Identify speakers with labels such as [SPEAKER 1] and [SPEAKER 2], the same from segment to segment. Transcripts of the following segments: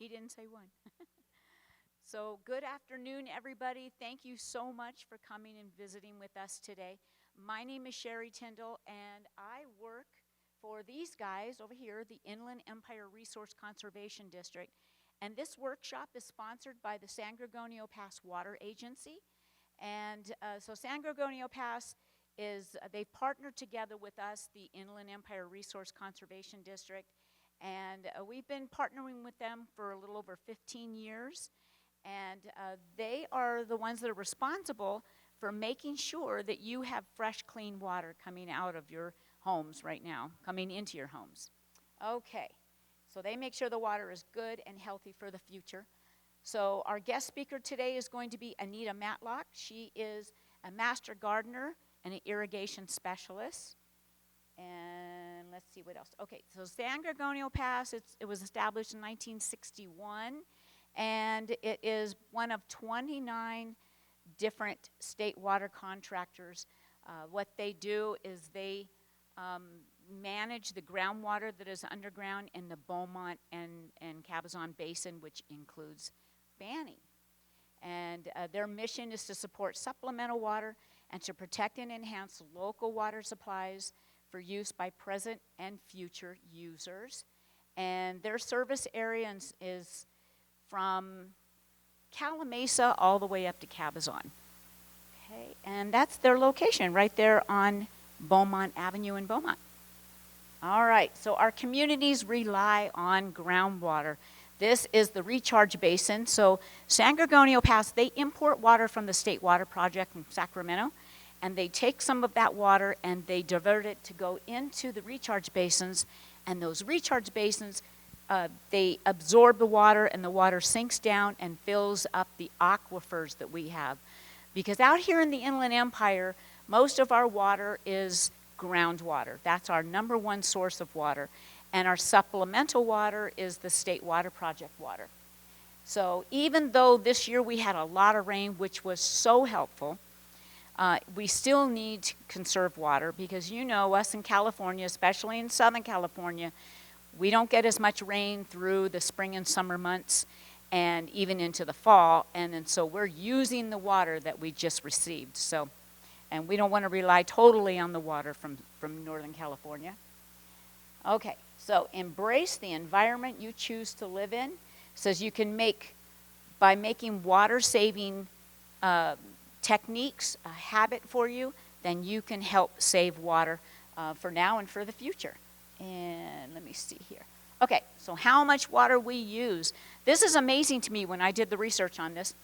[SPEAKER 1] He didn't say one. So good afternoon, everybody. Thank you so much for coming and visiting with us today. My name is Sherry Tyndall, and I work for these guys over here, the Inland Empire Resource Conservation District. And this workshop is sponsored by the San Gorgonio Pass Water Agency. And so San Gorgonio Pass is, they've partnered together with us, the Inland Empire Resource Conservation District. And we've been partnering with them for a little over 15 years. And they are the ones that are responsible for making sure that you have fresh, clean water coming out of your homes right now, coming into your homes. Okay, so they make sure the water is good and healthy for the future. So our guest speaker today is going to be Anita Matlock. She is a master gardener and an irrigation specialist. And let's see what else. Okay, so San Gorgonio Pass, it was established in 1961. And it is one of 29 different state water contractors. What they do is they manage the groundwater that is underground in the Beaumont and Cabazon Basin, which includes Banning. And their mission is to support supplemental water and to protect and enhance local water supplies for use by present and future users. And their service area is from Calamasa all the way up to Cabazon. Okay, and that's their location right there on Beaumont Avenue in Beaumont. All right, so our communities rely on groundwater. This is the recharge basin. So San Gorgonio Pass, they import water from the State Water Project in Sacramento, and they take some of that water and they divert it to go into the recharge basins, and those recharge basins they absorb the water, and the water sinks down and fills up the aquifers that we have. Because out here in the Inland Empire, most of our water is groundwater. That's our number one source of water. And our supplemental water is the State Water Project water. So even though this year we had a lot of rain, which was so helpful, we still need to conserve water because you know us in California, especially in Southern California, we don't get as much rain through the spring and summer months and even into the fall, and so we're using the water that we just received. So, and we don't want to rely totally on the water from Northern California. Okay, so embrace the environment you choose to live in. It says you can by making water-saving techniques a habit for you, then you can help save water for now and for the future. And let me see here. Okay, so how much water we use. This is amazing to me when I did the research on this.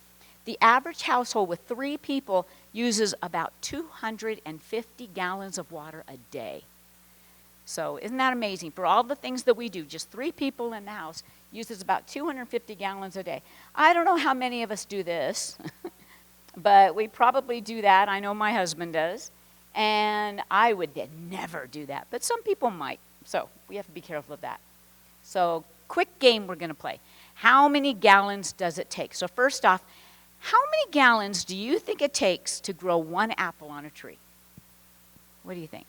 [SPEAKER 1] The average household with 3 people uses about 250 gallons of water a day. So isn't that amazing? For all the things that we do, just 3 people in the house uses about 250 gallons a day. I don't know how many of us do this, but we probably do that. I know my husband does. And I would never do that, but some people might. So we have to be careful of that. So quick game we're going to play. How many gallons does it take? So first off, how many gallons do you think it takes to grow 1 apple on a tree? What do you think?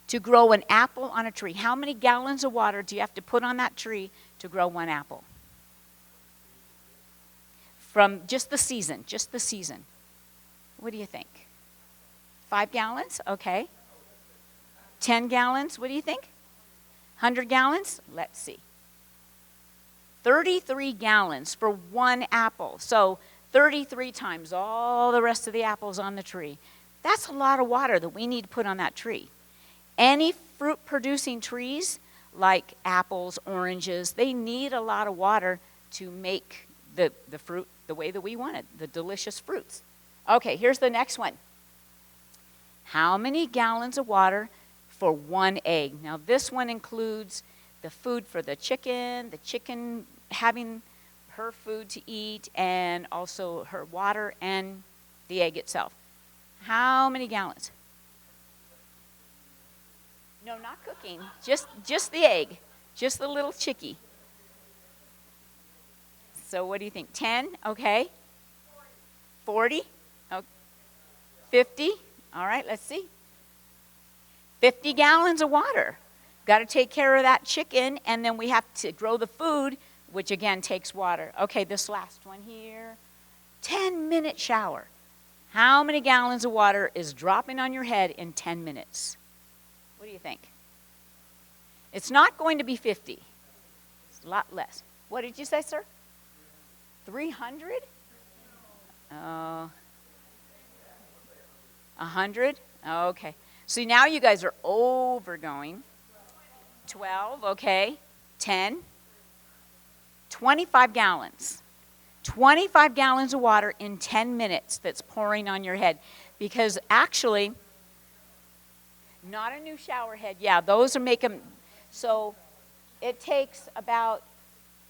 [SPEAKER 1] To grow an apple on a tree, how many gallons of water do you have to put on that tree to grow 1 apple? From just the season. What do you think? 5 gallons? Okay. 10 gallons? What do you think? 100 gallons? Let's see. 33 gallons for 1 apple. So 33 times all the rest of the apples on the tree. That's a lot of water that we need to put on that tree. Any fruit-producing trees, like apples, oranges, they need a lot of water to make the fruit the way that we want it, the delicious fruits. Okay, here's the next one. How many gallons of water for 1 egg? Now this one includes the food for the chicken having her food to eat, and also her water and the egg itself. How many gallons? No, not cooking, just the egg, just the little chickie. So what do you think, 10? Okay. 40? Oh, 50? All right, let's see. 50 gallons of water. Got to take care of that chicken, and then we have to grow the food. which again takes water. Okay, this last one here, 10-minute shower. How many gallons of water is dropping on your head in 10 minutes? What do you think? It's not going to be 50. It's a lot less. What did you say, sir? 300? Oh. 100? Okay. See, now you guys are overgoing. 12, okay. 10. 25 gallons. 25 gallons of water in 10 minutes that's pouring on your head. Because actually, not a new shower head. Yeah, those are making, so it takes about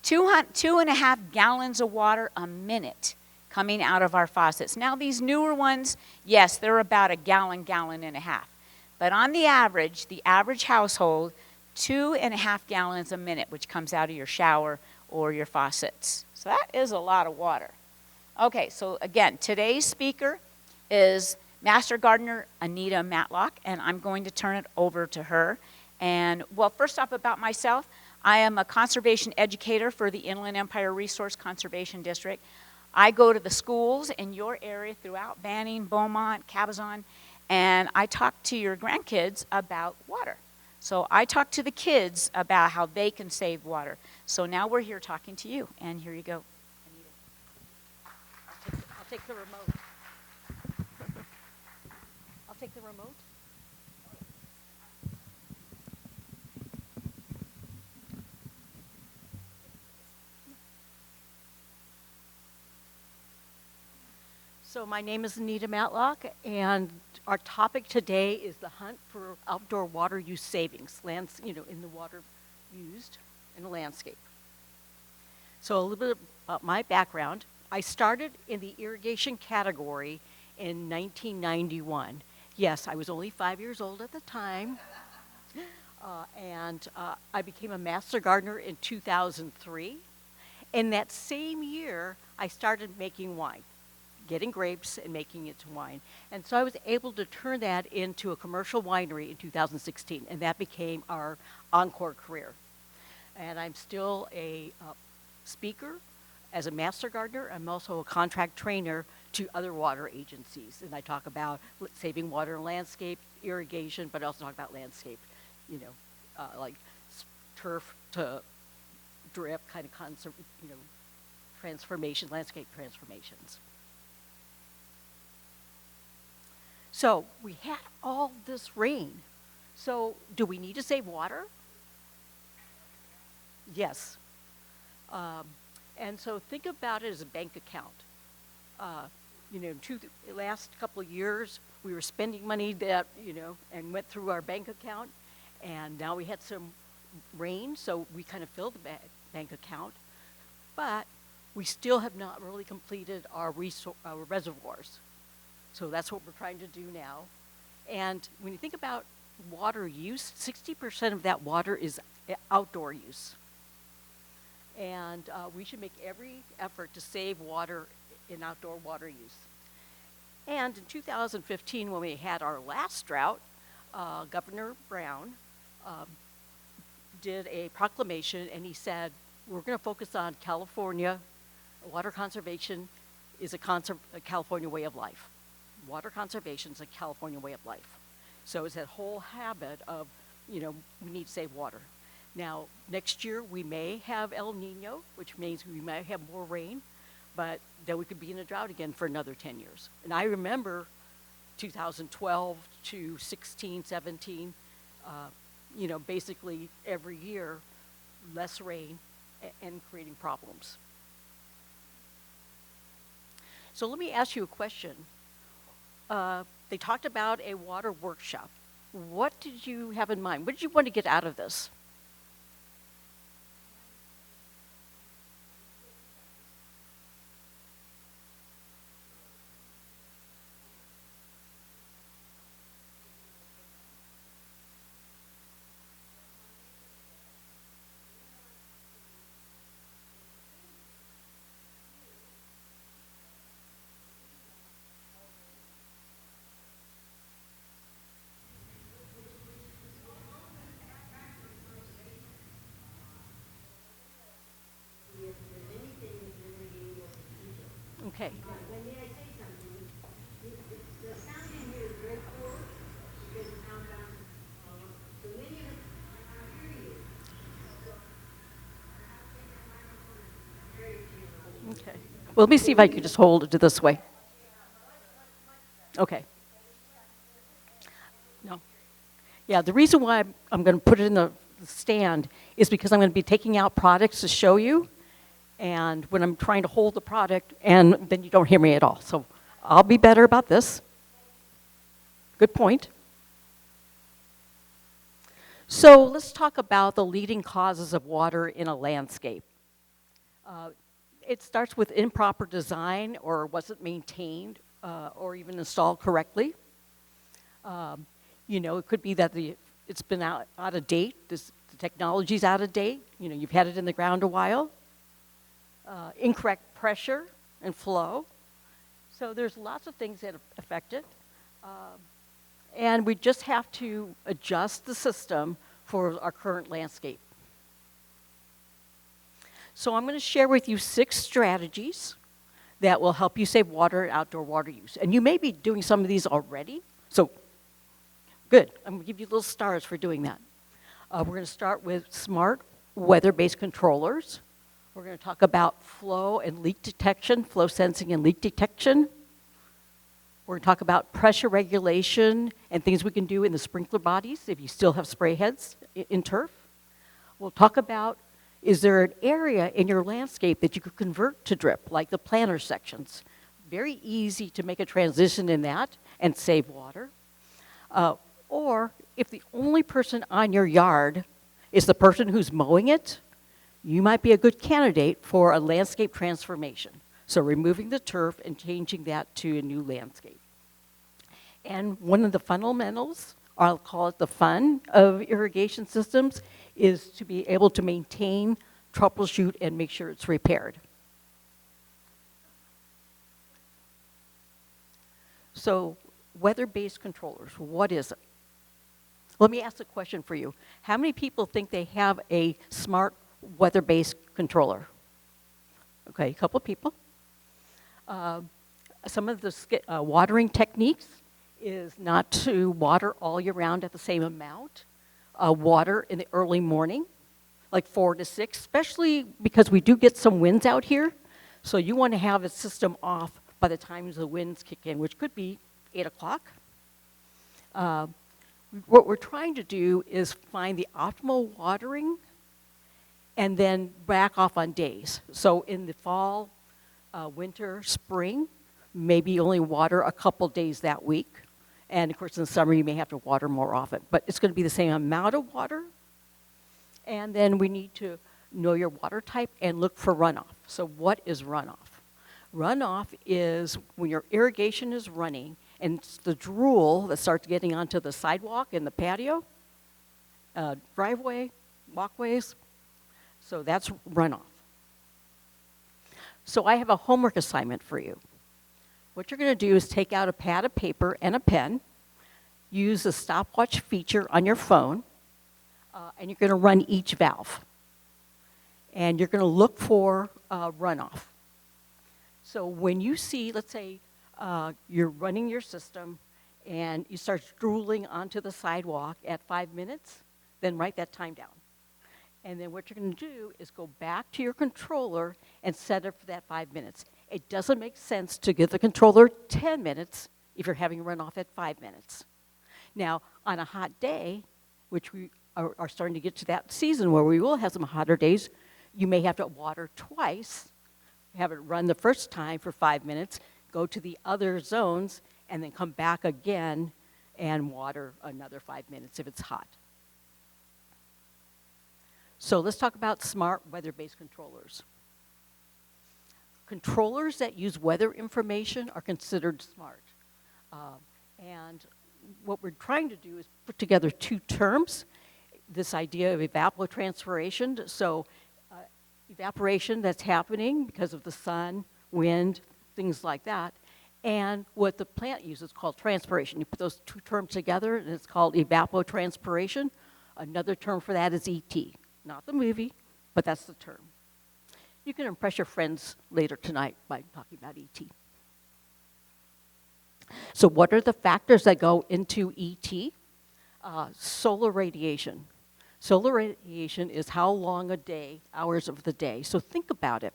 [SPEAKER 1] 2.5 gallons of water a minute coming out of our faucets. Now these newer ones, yes, they're about a gallon, gallon and a half. But on the average household, 2.5 gallons a minute, which comes out of your shower or your faucets. So that is a lot of water. Okay, so again, today's speaker is Master Gardener Anita Matlock, and I'm going to turn it over to her. And, well, first off about myself, I am a conservation educator for the Inland Empire Resource Conservation District. I go to the schools in your area throughout Banning, Beaumont, Cabazon, and I talk to your grandkids about water. So I talk to the kids about how they can save water. So now we're here talking to you, and here you go, Anita. I'll take the remote. I'll take the remote.
[SPEAKER 2] So my name is Anita Matlock, and our topic today is the hunt for outdoor water use savings, in the water used in the landscape. So a little bit about my background. I started in the irrigation category in 1991. Yes, I was only 5 years old at the time, and I became a master gardener in 2003. In that same year, I started making wine, getting grapes and making it to wine. And so I was able to turn that into a commercial winery in 2016, and that became our encore career. And I'm still a speaker as a master gardener. I'm also a contract trainer to other water agencies, and I talk about saving water in landscape, irrigation, but I also talk about landscape, like turf to drip kind of transformation, landscape transformations. So we had all this rain. So do we need to save water? Yes. And so think about it as a bank account. The last couple of years, we were spending money that, and went through our bank account. And now we had some rain, so we kind of filled the bank account. But we still have not really completed our reservoirs. So that's what we're trying to do now. And when you think about water use, 60% of that water is outdoor use. And we should make every effort to save water in outdoor water use. And in 2015, when we had our last drought, Governor Brown did a proclamation, and he said, we're going to focus on California. Water conservation is a California way of life. Water conservation is a California way of life. So it's that whole habit of, we need to save water. Now, next year we may have El Nino, which means we might have more rain, but then we could be in a drought again for another 10 years. And I remember 2012 to 16, 17, basically every year, less rain and creating problems. So let me ask you a question. They talked about a water workshop. What did you have in mind? What did you want to get out of this? Okay.
[SPEAKER 3] When may I say something? The sound in here is very poor because it comes down, so many of us can't hear you.
[SPEAKER 2] Okay. Well, let me see if I can just hold it this way. Okay. No. Yeah, the reason why I'm going to put it in the stand is because I'm going to be taking out products to show you, and when I'm trying to hold the product, and then you don't hear me at all. So I'll be better about this. Good point. So let's talk about the leading causes of water in a landscape. It starts with improper design or wasn't maintained or even installed correctly. You know, it could be that it's been out of date, the technology's out of date, you know, you've had it in the ground a while. Incorrect pressure and flow. So there's lots of things that affect it. And we just have to adjust the system for our current landscape. So I'm going to share with you 6 strategies that will help you save water and outdoor water use. And you may be doing some of these already, so good. I'm going to give you little stars for doing that. We're going to start with smart weather-based controllers. We're going to talk about flow and leak detection, flow sensing and leak detection. We're going to talk about pressure regulation and things we can do in the sprinkler bodies if you still have spray heads in turf. We'll talk about, is there an area in your landscape that you could convert to drip, like the planter sections? Very easy to make a transition in that and save water. Or if the only person on your yard is the person who's mowing it, you might be a good candidate for a landscape transformation. So removing the turf and changing that to a new landscape. And one of the fundamentals, I'll call it the fun of irrigation systems, is to be able to maintain, troubleshoot, and make sure it's repaired. So weather-based controllers, what is it? Let me ask a question for you. How many people think they have a smart weather-based controller? Okay, a couple of people. Some of the watering techniques is not to water all year round at the same amount. Water in the early morning, like 4 to 6, especially because we do get some winds out here. So you want to have a system off by the time the winds kick in, which could be 8 o'clock. What we're trying to do is find the optimal watering and then back off on days. So in the fall, winter, spring, maybe only water a couple days that week. And of course in the summer you may have to water more often, but it's going to be the same amount of water. And then we need to know your water type and look for runoff. So what is runoff? Runoff is when your irrigation is running and it's the drool that starts getting onto the sidewalk and the patio, driveway, walkways. So that's runoff. So I have a homework assignment for you. What you're going to do is take out a pad of paper and a pen, use the stopwatch feature on your phone, and you're going to run each valve. And you're going to look for runoff. So when you see, let's say, you're running your system and you start drooling onto the sidewalk at 5 minutes, then write that time down. And then what you're going to do is go back to your controller and set it for that 5 minutes. It doesn't make sense to give the controller 10 minutes if you're having runoff at 5 minutes. Now, on a hot day, which we are starting to get to that season where we will have some hotter days, you may have to water twice, have it run the first time for 5 minutes, go to the other zones, and then come back again and water another 5 minutes if it's hot. So let's talk about smart weather-based controllers. Controllers that use weather information are considered smart. And what we're trying to do is put together 2 terms, this idea of evapotranspiration. So evaporation that's happening because of the sun, wind, things like that. And what the plant uses called transpiration. You put those 2 terms together and it's called evapotranspiration. Another term for that is ET. Not the movie, but that's the term. You can impress your friends later tonight by talking about ET. So what are the factors that go into ET? Solar radiation. Solar radiation is how long a day, hours of the day. So think about it.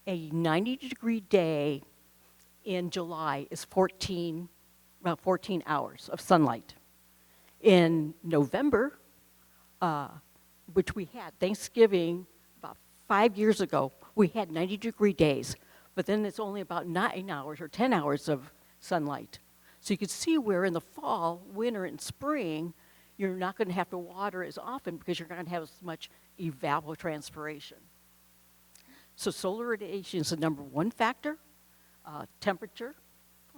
[SPEAKER 2] A 90-degree day in July is about 14 hours of sunlight. In November, which we had Thanksgiving about 5 years ago, we had 90-degree days, but then it's only about 9 hours or 10 hours of sunlight. So you can see where in the fall, winter, and spring, you're not going to have to water as often because you're not going to have as much evapotranspiration. So solar radiation is the number one factor. Temperature,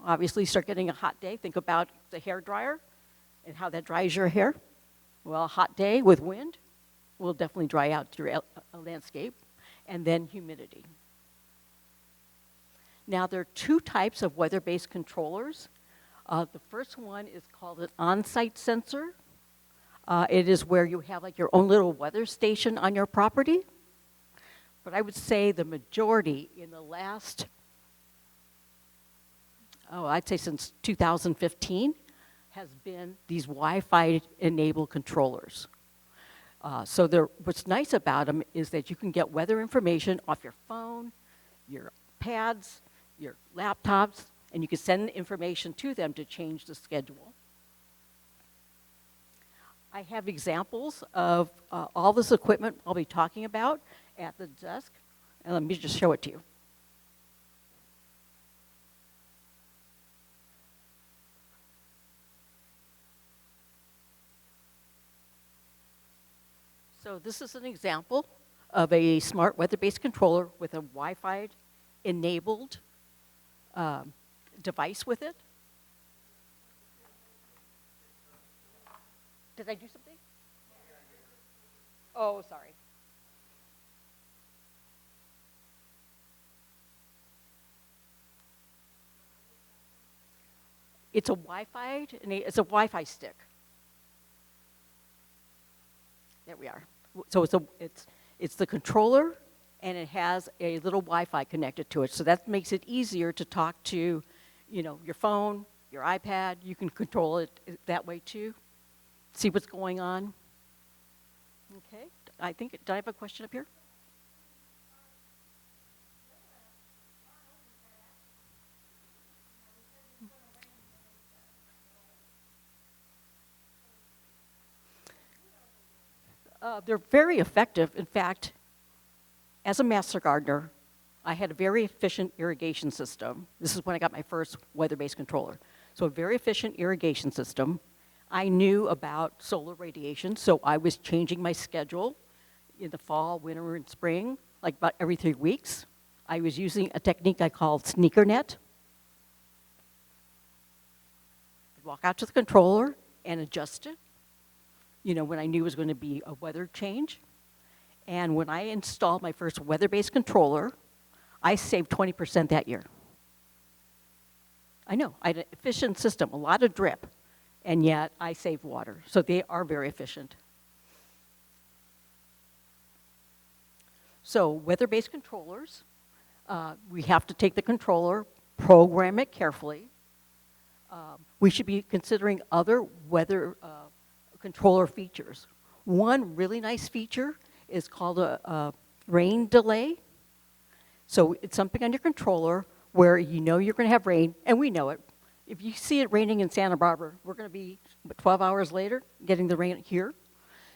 [SPEAKER 2] obviously, start getting a hot day. Think about the hair dryer and how that dries your hair. Well, a hot day with wind will definitely dry out your landscape. And then humidity. Now, there are two types of weather-based controllers. The first one is called an on-site sensor. It is where you have like your own little weather station on your property. But I would say the majority in the last, I'd say since 2015, has been these Wi-Fi enabled controllers. So what's nice about them is that you can get weather information off your phone, your pads, your laptops, and you can send information to them to change the schedule. I have examples of all this equipment I'll be talking about at the desk, and let me just show it to you. So this is an example of a smart weather-based controller with a Wi-Fi enabled device with it. Did I do something? Oh, sorry. It's a Wi-Fi stick. There we are. So it's the controller, and it has a little Wi-Fi connected to it. So that makes it easier to talk to, your phone, your iPad. You can control it that way too. See what's going on. Okay. Did I have a question up here? They're very effective. In fact, as a master gardener, I had a very efficient irrigation system. This is when I got my first weather-based controller. So a very efficient irrigation system. I knew about solar radiation, so I was changing my schedule in the fall, winter, and spring, like about every 3 weeks. I was using a technique I called sneaker net. I'd walk out to the controller and adjust it, when I knew it was going to be a weather change. And when I installed my first weather-based controller, I saved 20% that year. I know, I had an efficient system, a lot of drip, and yet I saved water. So they are very efficient. So weather-based controllers, we have to take the controller, program it carefully. We should be considering other weather controller features. One really nice feature is called a rain delay. So it's something on your controller where you're going to have rain, and we know it. If you see it raining in Santa Barbara, we're going to be 12 hours later getting the rain here.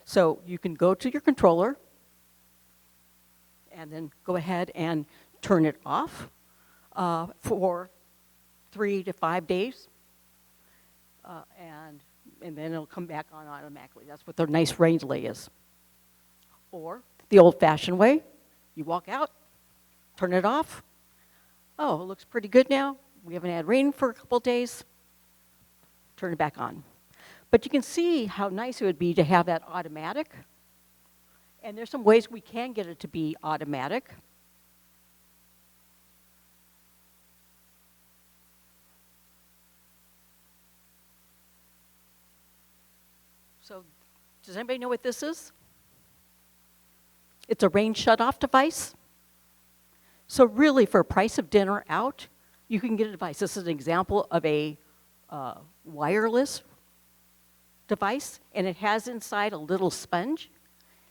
[SPEAKER 2] So you can go to your controller and then go ahead and turn it off for 3 to 5 days. And then it'll come back on automatically. That's what the nice rain delay is. Or the old-fashioned way, you walk out, turn it off. Oh, it looks pretty good now. We haven't had rain for a couple days. Turn it back on. But you can see how nice it would be to have that automatic. And there's some ways we can get it to be automatic. So does anybody know what this is? It's a rain shut-off device. So really, for a price of dinner out, you can get a device. This is an example of a wireless device, and it has inside a little sponge.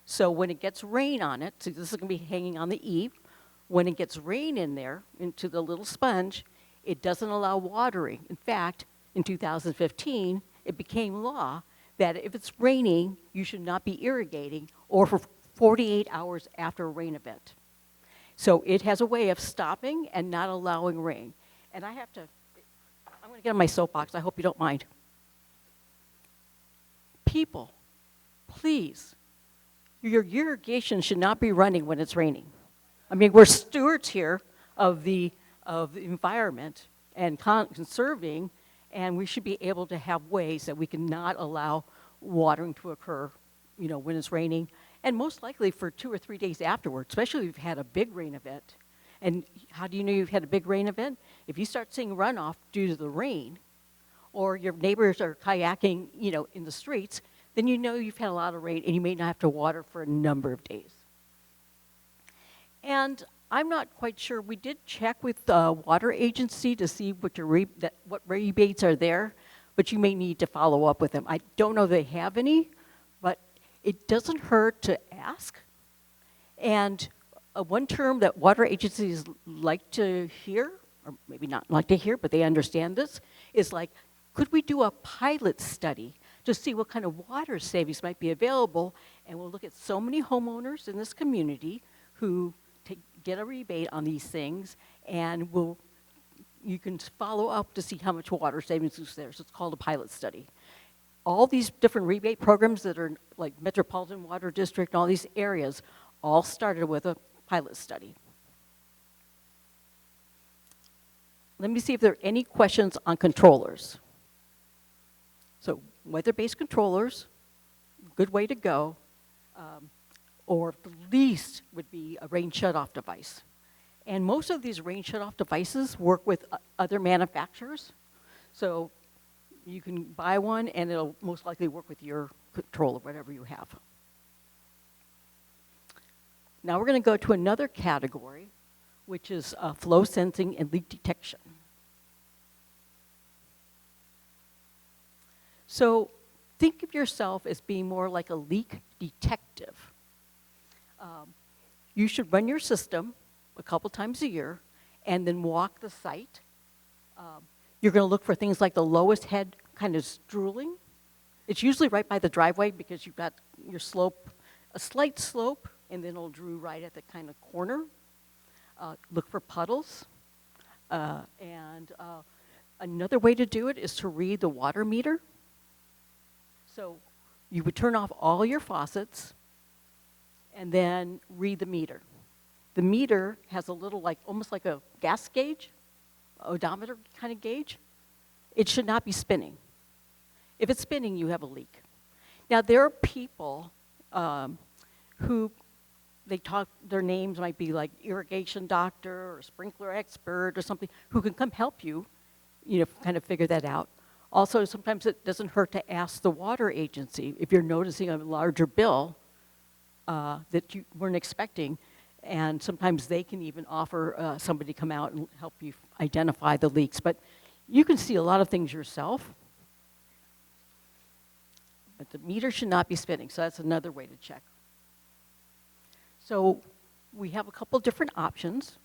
[SPEAKER 2] So when it gets rain on it, so this is going to be hanging on the eave, when it gets rain in there, into the little sponge, it doesn't allow watering. In fact, in 2015, it became law that if it's raining, you should not be irrigating or for 48 hours after a rain event. So it has a way of stopping and not allowing rain. And I'm going to get on my soapbox. I hope you don't mind. People, please, your irrigation should not be running when it's raining. I mean, we're stewards here of the environment and conserving, and we should be able to have ways that we can not allow watering to occur, when it's raining, and most likely for 2 or 3 days afterwards, especially if you've had a big rain event. And how do you know you've had a big rain event? If you start seeing runoff due to the rain, or your neighbors are kayaking, in the streets, then you know you've had a lot of rain and you may not have to water for a number of days. And I'm not quite sure. We did check with the water agency to see what rebates are there, but you may need to follow up with them. I don't know if they have any, but it doesn't hurt to ask. And one term that water agencies like to hear, or maybe not like to hear, but they understand this, is like, could we do a pilot study to see what kind of water savings might be available? And we'll look at so many homeowners in this community who get a rebate on these things, and you can follow up to see how much water savings is there. So it's called a pilot study. All these different rebate programs that are like Metropolitan Water District and all these areas all started with a pilot study. Let me see if there are any questions on controllers. So weather-based controllers, good way to go. Or the least would be a rain shutoff device. And most of these rain shutoff devices work with other manufacturers. So you can buy one and it'll most likely work with your controller, whatever you have. Now we're going to go to another category, which is flow sensing and leak detection. So think of yourself as being more like a leak detective. You should run your system a couple times a year and then walk the site. You're going to look for things like the lowest head kind of drooling. It's usually right by the driveway because you've got your slope, a slight slope, and then it'll drool right at the kind of corner. Look for puddles. And another way to do it is to read the water meter. So you would turn off all your faucets and then read the meter. The meter has a little, almost like a gas gauge, odometer kind of gauge. It should not be spinning. If it's spinning, you have a leak. Now, there are people who their names might be like irrigation doctor or sprinkler expert or something, who can come help you, kind of figure that out. Also, sometimes it doesn't hurt to ask the water agency if you're noticing a larger bill that you weren't expecting, and sometimes they can even offer somebody to come out and help you identify the leaks. But you can see a lot of things yourself, but the meter should not be spinning, so that's another way to check. So we have a couple different options.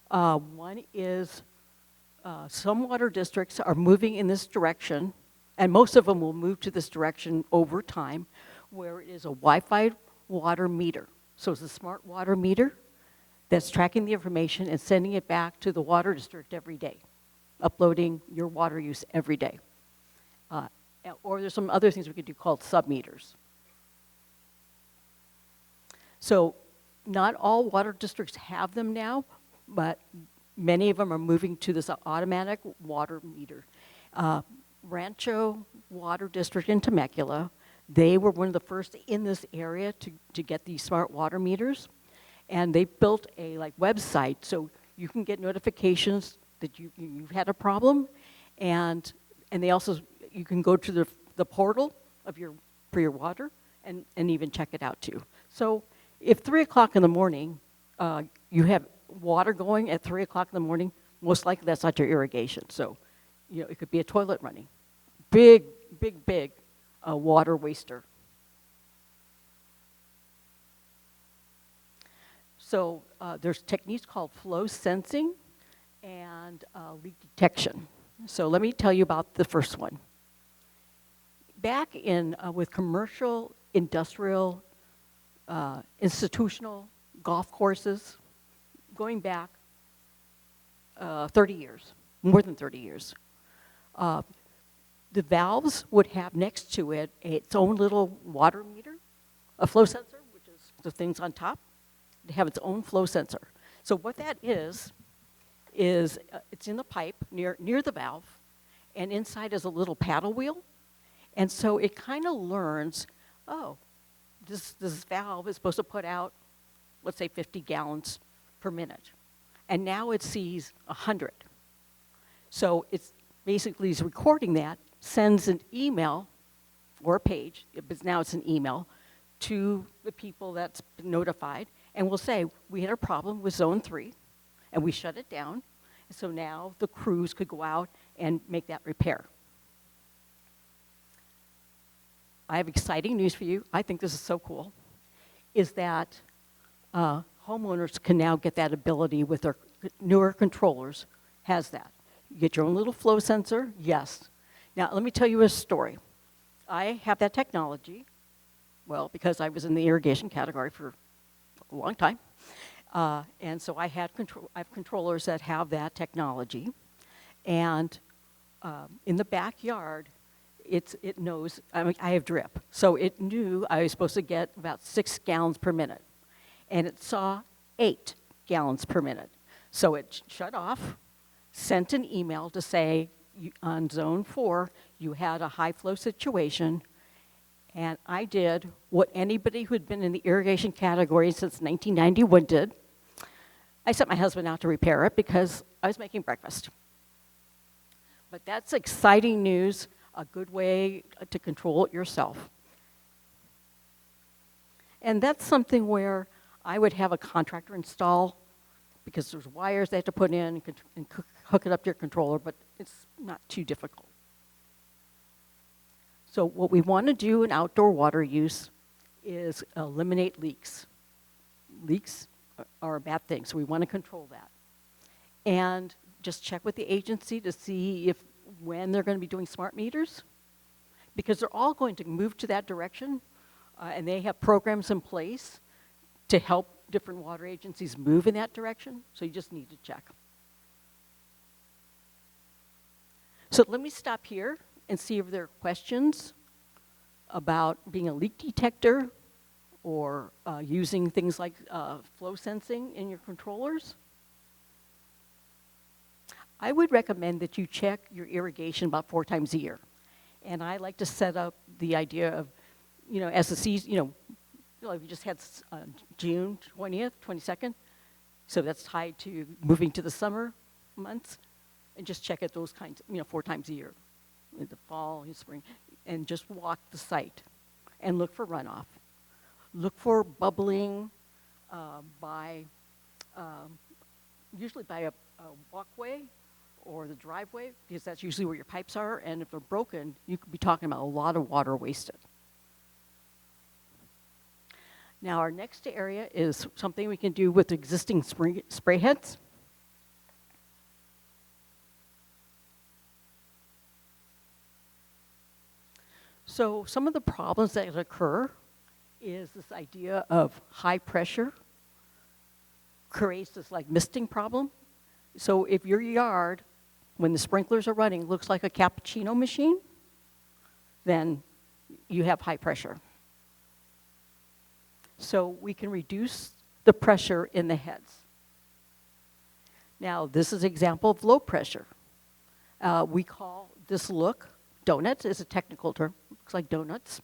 [SPEAKER 2] One is some water districts are moving in this direction, and most of them will move to this direction over time, where it is a Wi-Fi water meter. So it's a smart water meter that's tracking the information and sending it back to the water district every day, uploading your water use every day. Or there's some other things we could do called sub-meters. So not all water districts have them now, but many of them are moving to this automatic water meter. Rancho Water District in Temecula, they were one of the first in this area to get these smart water meters. And they built a website so you can get notifications that you've had a problem. And they also, you can go to the portal for your water and even check it out too. So if 3 o'clock in the morning, you have water going at 3 o'clock in the morning, most likely that's not your irrigation. So, it could be a toilet running. Big, big, big water waster. So there's techniques called flow sensing and leak detection. So let me tell you about the first one. Back in with commercial, industrial, institutional golf courses, going back 30 years, more than 30 years, the valves would have next to it its own little water meter, a flow sensor, which is the things on top. They have its own flow sensor. So what that is it's in the pipe near the valve, and inside is a little paddle wheel. And so it kind of learns, oh, this valve is supposed to put out, let's say, 50 gallons per minute. And now it sees 100. So it's basically is recording that, sends an email or a page, but now it's an email, to the people that's been notified, and will say, we had a problem with zone 3, and we shut it down. So now the crews could go out and make that repair. I have exciting news for you. I think this is so cool, is that homeowners can now get that ability with their newer controllers, has that. You get your own little flow sensor, yes. Now, let me tell you a story. I have that technology, well, because I was in the irrigation category for a long time. And so I have controllers that have that technology. And in the backyard, it knows, I have drip. So it knew I was supposed to get about 6 gallons per minute. And it saw 8 gallons per minute. So it shut off, sent an email to say, on zone 4, you had a high flow situation. And I did what anybody who had been in the irrigation category since 1991 did. I sent my husband out to repair it because I was making breakfast. But that's exciting news, a good way to control it yourself. And that's something where I would have a contractor install, because there's wires they have to put in and hook it up to your controller, but it's not too difficult. So what we want to do in outdoor water use is eliminate leaks. Leaks are a bad thing, so we want to control that. And just check with the agency to see when they're going to be doing smart meters, because they're all going to move to that direction, and they have programs in place to help different water agencies move in that direction, so you just need to check. So let me stop here and see if there are questions about being a leak detector or using things like flow sensing in your controllers. I would recommend that you check your irrigation about 4 times a year. And I like to set up the idea of, as the season, if you just had June 20th, 22nd, so that's tied to moving to the summer months, and just check it those kinds, 4 times a year, in the fall, in spring, and just walk the site and look for runoff. Look for bubbling usually by a walkway or the driveway, because that's usually where your pipes are, and if they're broken, you could be talking about a lot of water wasted. Now, our next area is something we can do with existing spray heads. So some of the problems that occur is this idea of high pressure creates this misting problem. So if your yard, when the sprinklers are running, looks like a cappuccino machine, then you have high pressure. So we can reduce the pressure in the heads. Now, this is an example of low pressure. We call this look donuts. Is a technical term. Looks like donuts.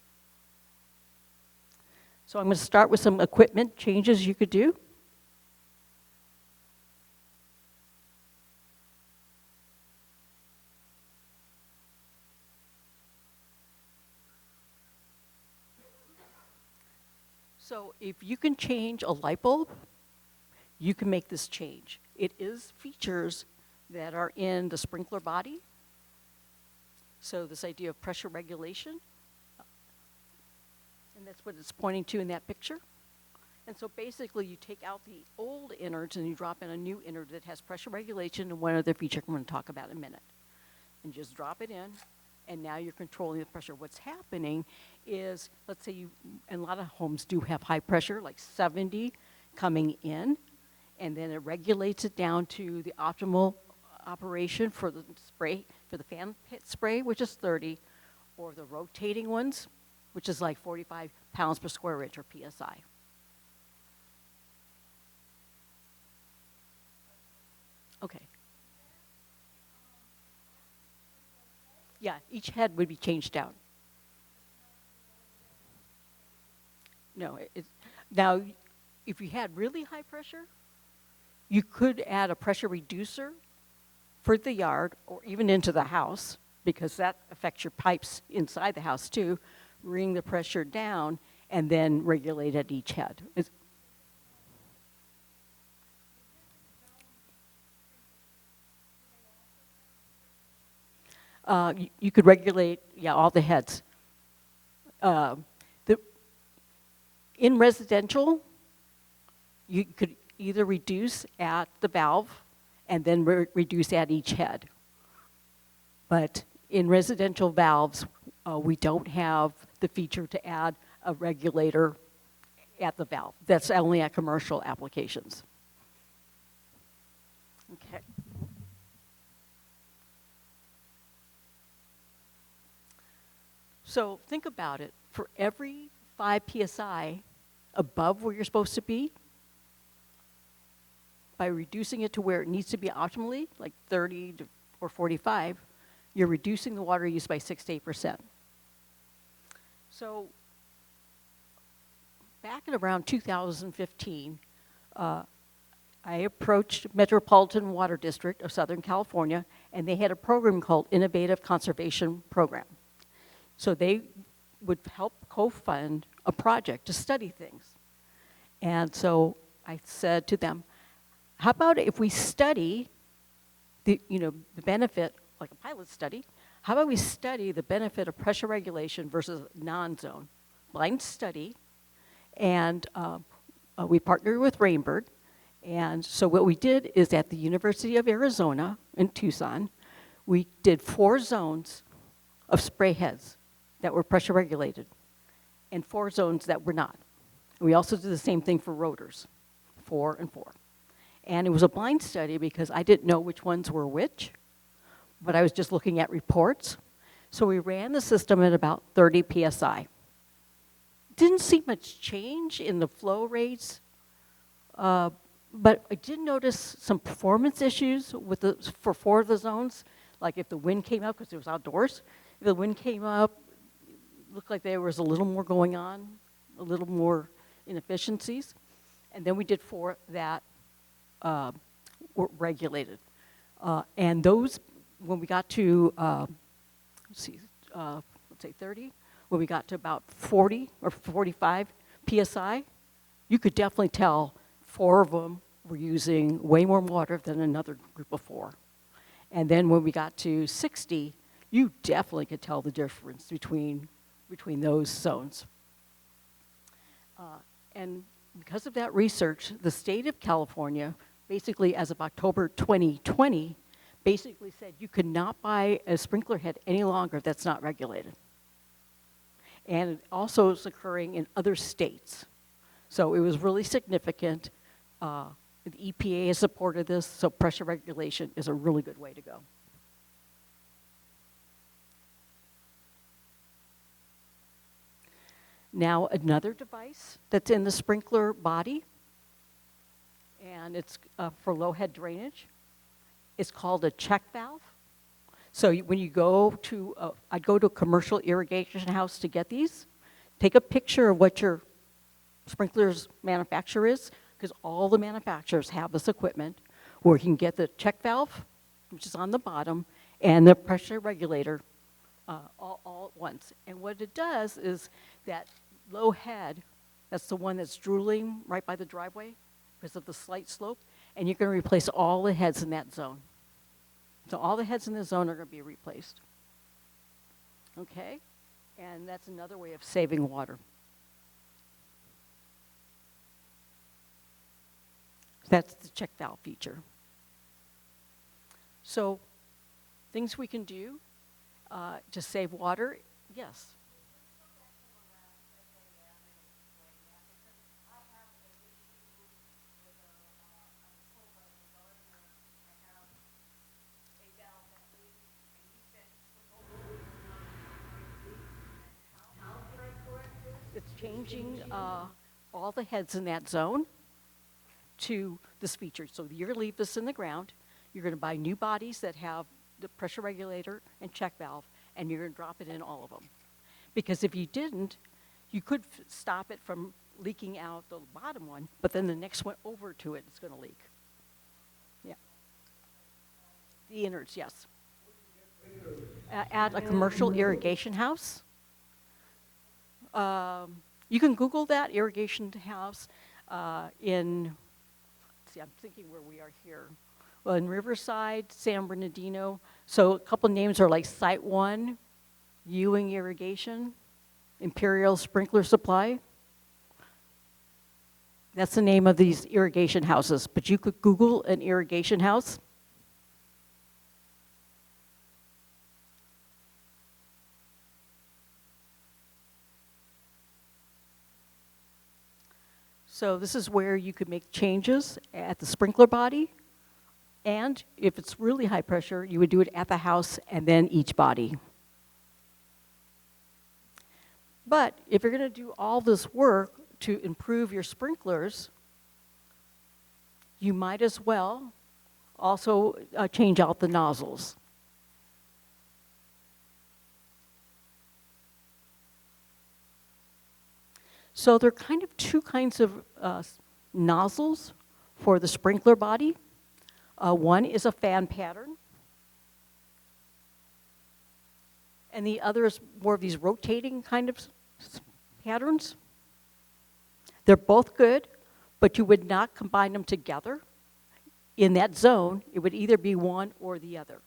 [SPEAKER 2] So I'm going to start with some equipment changes you could do. So if you can change a light bulb, you can make this change. It is features that are in the sprinkler body. So this idea of pressure regulation, and that's what it's pointing to in that picture. And so basically you take out the old innards and you drop in a new innard that has pressure regulation and one other feature I'm going to talk about in a minute. And just drop it in, and now you're controlling the pressure. What's happening is, let's say you, and a lot of homes do have high pressure, like 70 coming in, and then it regulates it down to the optimal operation for the spray, for the fan pit spray, which is 30, or the rotating ones, which is like 45 pounds per square inch, or PSI. Okay. Yeah, each head would be changed out. No, now, if you had really high pressure, you could add a pressure reducer for the yard or even into the house, because that affects your pipes inside the house too. Bring the pressure down and then regulate at each head. You could regulate, yeah, all the heads. In residential, you could either reduce at the valve and then reduce at each head. But in residential valves, we don't have the feature to add a regulator at the valve. That's only at commercial applications. Okay. So think about it. For every 5 PSI above where you're supposed to be, by reducing it to where it needs to be optimally, like 30 or 45, you're reducing the water use by 6 to 8%. So back in around 2015, I approached Metropolitan Water District of Southern California, and they had a program called Innovative Conservation Program. So they would help co-fund a project to study things. And so I said to them, how about if we study the benefit, like a pilot study, how about we study the benefit of pressure regulation versus non-zone? Blind study, and we partnered with Rainbird. And so what we did is at the University of Arizona in Tucson, we did 4 zones of spray heads that were pressure regulated and 4 zones that were not. We also did the same thing for rotors, 4 and 4. And it was a blind study because I didn't know which ones were which, but I was just looking at reports. So we ran the system at about 30 PSI. Didn't see much change in the flow rates, but I did notice some performance issues for 4 of the zones, like if the wind came up, because it was outdoors, if the wind came up, it looked like there was a little more going on, a little more inefficiencies. And then we did 4 that were regulated. And those, when we got to, let's say 30, when we got to about 40 or 45 PSI, you could definitely tell 4 of them were using way more water than another group of 4. And then when we got to 60, you definitely could tell the difference between those zones. And because of that research, the state of California, basically as of October 2020, basically said you could not buy a sprinkler head any longer that's not regulated. And it also is occurring in other states. So it was really significant. The EPA has supported this, so pressure regulation is a really good way to go. Now another device that's in the sprinkler body, and it's for low head drainage. It's called a check valve. So when you go to, I'd go to a commercial irrigation house to get these. Take a picture of what your sprinkler's manufacturer is, because all the manufacturers have this equipment where you can get the check valve, which is on the bottom, and the pressure regulator all at once. And what it does is that low head, that's the one that's drooling right by the driveway, because of the slight slope, and you're going to replace all the heads in that zone. So all the heads in the zone are going to be replaced. Okay? And that's another way of saving water. That's the check valve feature. So things we can do to save water, yes. It's changing all the heads in that zone to this feature. So you're going to leave this in the ground. You're going to buy new bodies that have the pressure regulator and check valve, and you're going to drop it in all of them. Because if you didn't, you could stop it from leaking out the bottom one, but then the next one over to it is going to leak. Yeah. The innards, yes. At a commercial irrigation house. You can Google that, irrigation house in, let's see, I'm thinking where we are here. Well, in Riverside, San Bernardino. So a couple names are like Site 1, Ewing Irrigation, Imperial Sprinkler Supply. That's the name of these irrigation houses. But you could Google an irrigation house. So this is where you could make changes at the sprinkler body. And if it's really high pressure, you would do it at the house and then each body. But if you're going to do all this work to improve your sprinklers, you might as well also change out the nozzles. So there are kind of two kinds of nozzles for the sprinkler body. One is a fan pattern, and the other is more of these rotating kind of patterns. They're both good, but you would not combine them together. In that zone, it would either be one or the other,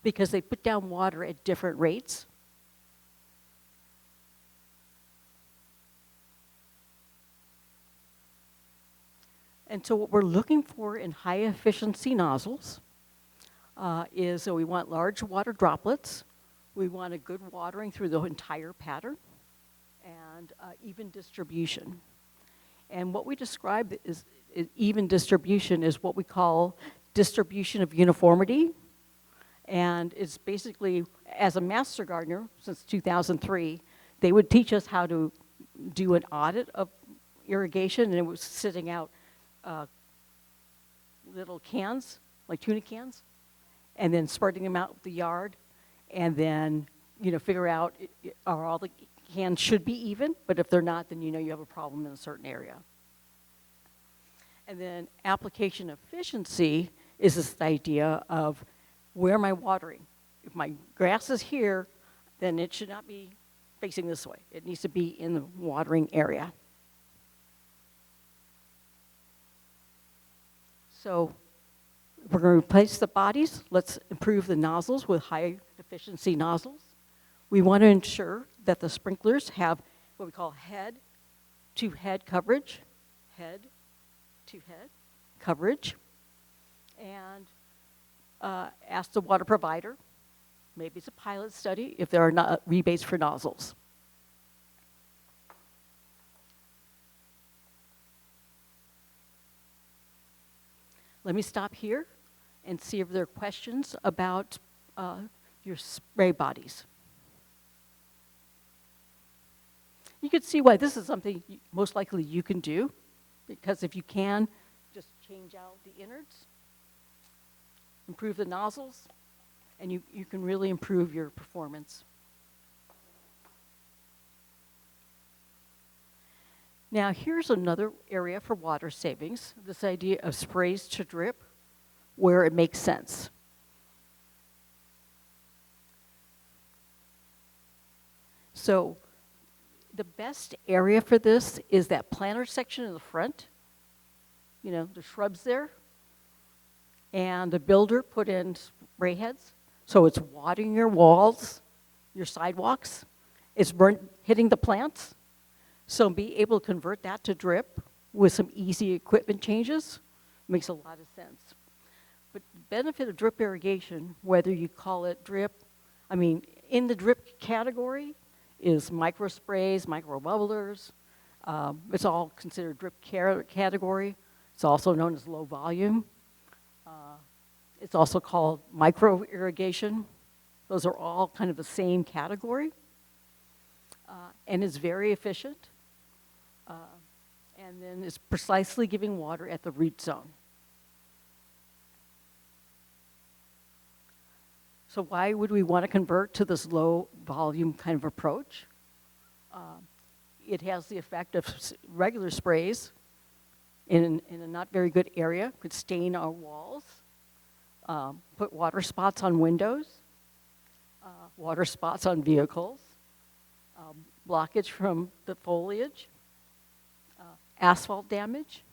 [SPEAKER 2] because they put down water at different rates. And so what we're looking for in high efficiency nozzles is we want large water droplets, we want a good watering through the entire pattern, and even distribution. And what we describe is even distribution is what we call distribution of uniformity. And it's basically, as a master gardener since 2003, they would teach us how to do an audit of irrigation, and it was sitting out little cans, like tuna cans, and then spreading them out the yard, and then, figure out are all the cans should be even, but if they're not, then you have a problem in a certain area. And then application efficiency is this idea of where am I watering? If my grass is here, then it should not be facing this way. It needs to be in the watering area. So we're going to replace the bodies. Let's improve the nozzles with high efficiency nozzles. We want to ensure that the sprinklers have what we call head-to-head coverage, head-to-head coverage, and ask the water provider, maybe it's a pilot study, if there are not rebates for nozzles. Let me stop here and see if there are questions about your spray bodies. You can see why this is something most likely you can do, because if you can, just change out the innards, improve the nozzles, and you can really improve your performance. Now, here's another area for water savings, this idea of sprays to drip, where it makes sense. So the best area for this is that planter section in the front. the shrubs there. And the builder put in spray heads, so it's watering your walls, your sidewalks. It's hitting the plants. So be able to convert that to drip with some easy equipment changes makes a lot of sense. But the benefit of drip irrigation, whether you call it drip, in the drip category is micro sprays, micro bubblers. It's all considered drip category. It's also known as low volume. It's also called micro irrigation. Those are all kind of the same category. And it's very efficient. And then it's precisely giving water at the root zone. So why would we want to convert to this low volume kind of approach? It has the effect of regular sprays in a not very good area, could stain our walls, put water spots on windows, water spots on vehicles, blockage from the foliage, asphalt damage,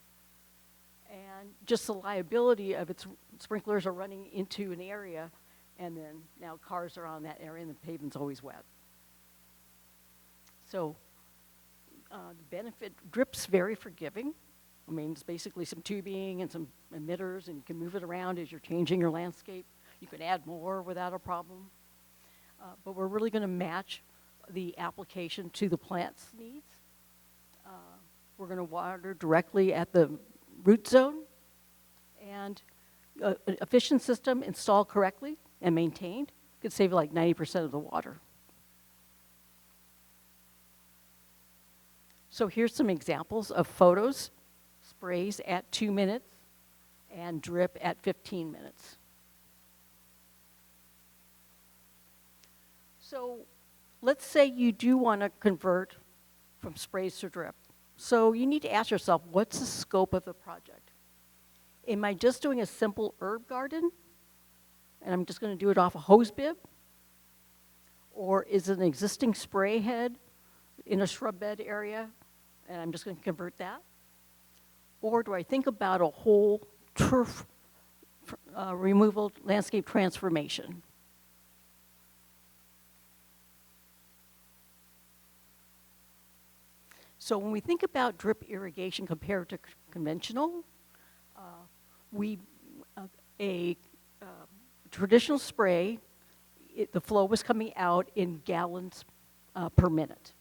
[SPEAKER 2] and just the liability of its sprinklers are running into an area, and then now cars are on that area and the pavement's always wet. So the benefit, drip's very forgiving. It's basically some tubing and some emitters, and you can move it around as you're changing your landscape. You can add more without a problem. But we're really going to match the application to the plant's needs. We're going to water directly at the root zone, and an efficient system installed correctly and maintained could save like 90% of the water. So here's some examples of photos, sprays at 2 minutes and drip at 15 minutes. So let's say you do want to convert from sprays to drip. So you need to ask yourself, what's the scope of the project? Am I just doing a simple herb garden, and I'm just going to do it off a hose bib? Or is it an existing spray head in a shrub bed area, and I'm just going to convert that? Or do I think about a whole turf removal landscape transformation? So when we think about drip irrigation compared to conventional, a traditional spray, the flow was coming out in gallons per minute.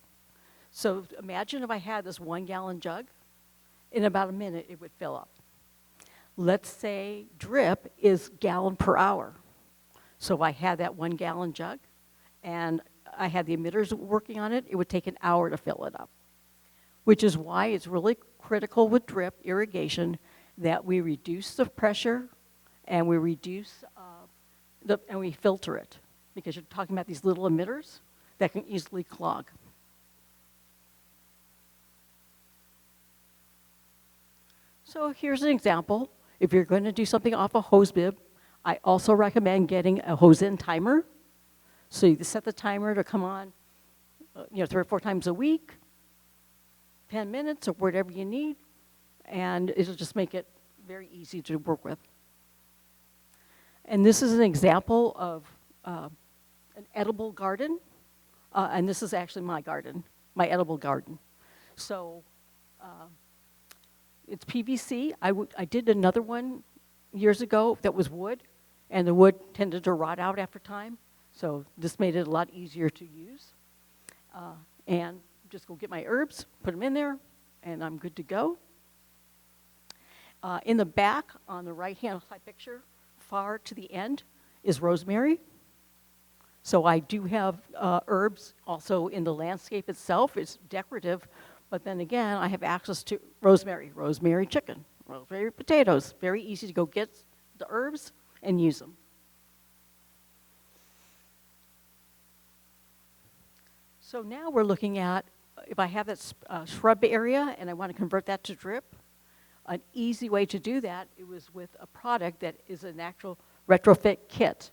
[SPEAKER 2] So imagine if I had this 1 gallon jug, in about a minute it would fill up. Let's say drip is gallon per hour. So I had that 1 gallon jug, and I had the emitters working on it, it would take an hour to fill it up. Which is why it's really critical with drip irrigation that we reduce the pressure and we reduce and we filter it, because you're talking about these little emitters that can easily clog. So here's an example. If you're going to do something off a hose bib, I also recommend getting a hose-in timer. So you set the timer to come on 3 or 4 times a week, 10 minutes or whatever you need, and it'll just make it very easy to work with. And this is an example of an edible garden, and this is actually my garden, my edible garden. So it's PVC. I did another one years ago that was wood, and the wood tended to rot out after time, so this made it a lot easier to use. And just go get my herbs, put them in there, and I'm good to go. In the back, on the right-hand side picture, far to the end, is rosemary. So I do have herbs also in the landscape itself. It's decorative, but then again, I have access to rosemary chicken, rosemary potatoes. Very easy to go get the herbs and use them. So now we're looking at, if I have that shrub area and I want to convert that to drip, an easy way to do that, it was with a product that is an actual retrofit kit.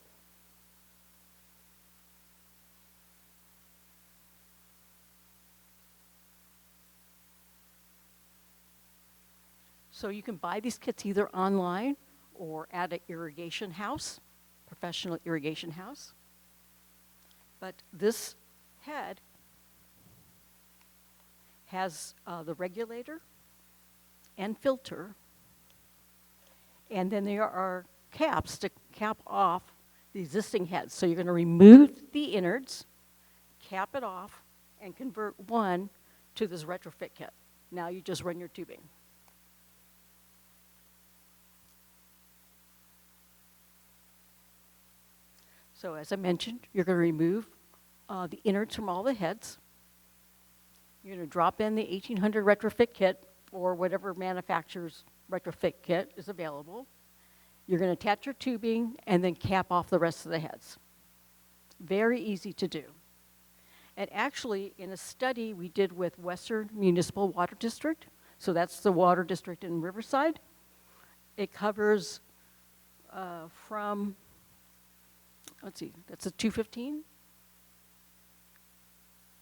[SPEAKER 2] So you can buy these kits either online or at an irrigation house, professional irrigation house. But this head has the regulator and filter, and then there are caps to cap off the existing heads. So you're going to remove the innards, cap it off, and convert one to this retrofit kit. Now you just run your tubing. So as I mentioned, you're going to remove the innards from all the heads. You're going to drop in the 1800 retrofit kit or whatever manufacturer's retrofit kit is available. You're going to attach your tubing and then cap off the rest of the heads. Very easy to do. And actually, in a study we did with Western Municipal Water District, so that's the water district in Riverside, it covers from, let's see, that's a 215?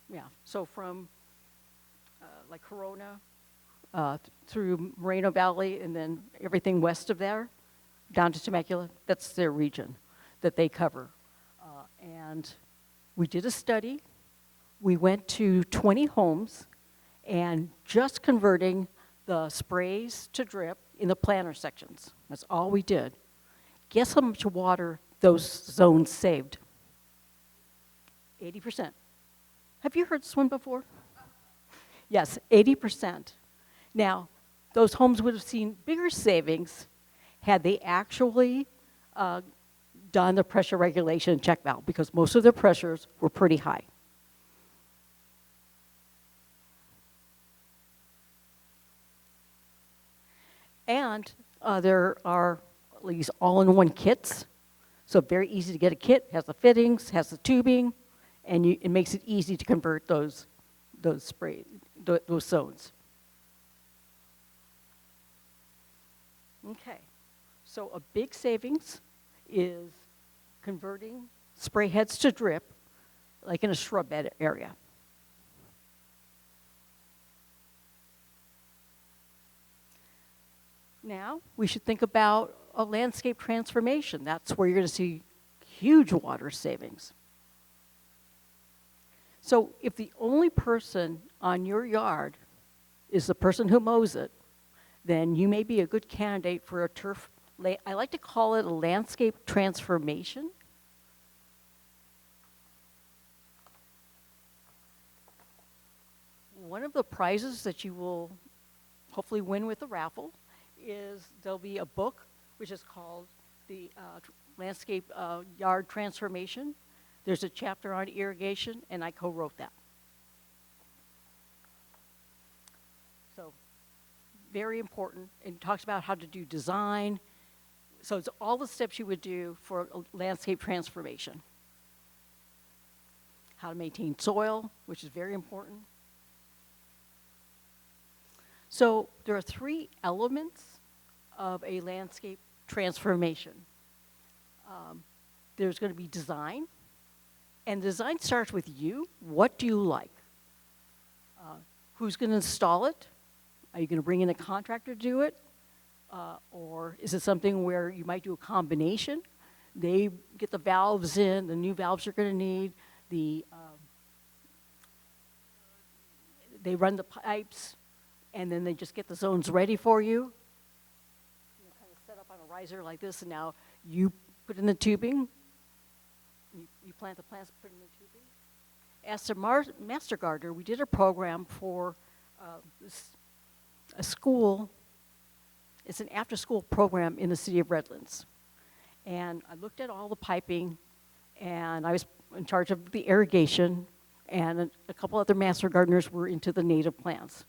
[SPEAKER 2] Yeah, so from like Corona through Moreno Valley and then everything west of there, down to Temecula, that's their region that they cover. And we did a study. We went to 20 homes and just converting the sprays to drip in the planter sections. That's all we did. Guess how much water those zones saved? 80%. Have you heard this one before? Yes, 80%. Now, those homes would have seen bigger savings had they actually done the pressure regulation check valve, because most of their pressures were pretty high. And there are these all-in-one kits, so very easy to get a kit, has the fittings, has the tubing, and it makes it easy to convert those zones. Okay, so a big savings is converting spray heads to drip, like in a shrub bed area. Now, we should think about a landscape transformation. That's where you're going to see huge water savings. So if the only person on your yard is the person who mows it, then you may be a good candidate for a turf. I like to call it a landscape transformation. One of the prizes that you will hopefully win with the raffle is there'll be a book which is called the Landscape Yard Transformation. There's a chapter on irrigation, and I co-wrote that. So very important, and talks about how to do design. So it's all the steps you would do for a landscape transformation. How to maintain soil, which is very important. So there are 3 elements of a landscape transformation. There's going to be design, and design starts with you. What do you like? Who's going to install it? Are you going to bring in a contractor to do it? Or is it something where you might do a combination? They get the valves in, the new valves you're going to need, they run the pipes, and then they just get the zones ready for you. Kind of set up on a riser like this, and now you put in the tubing. You plant the plants, put in the tubing. As a master gardener, we did a program for a school. It's an after-school program in the city of Redlands. And I looked at all the piping, and I was in charge of the irrigation, and a couple other master gardeners were into the native plants.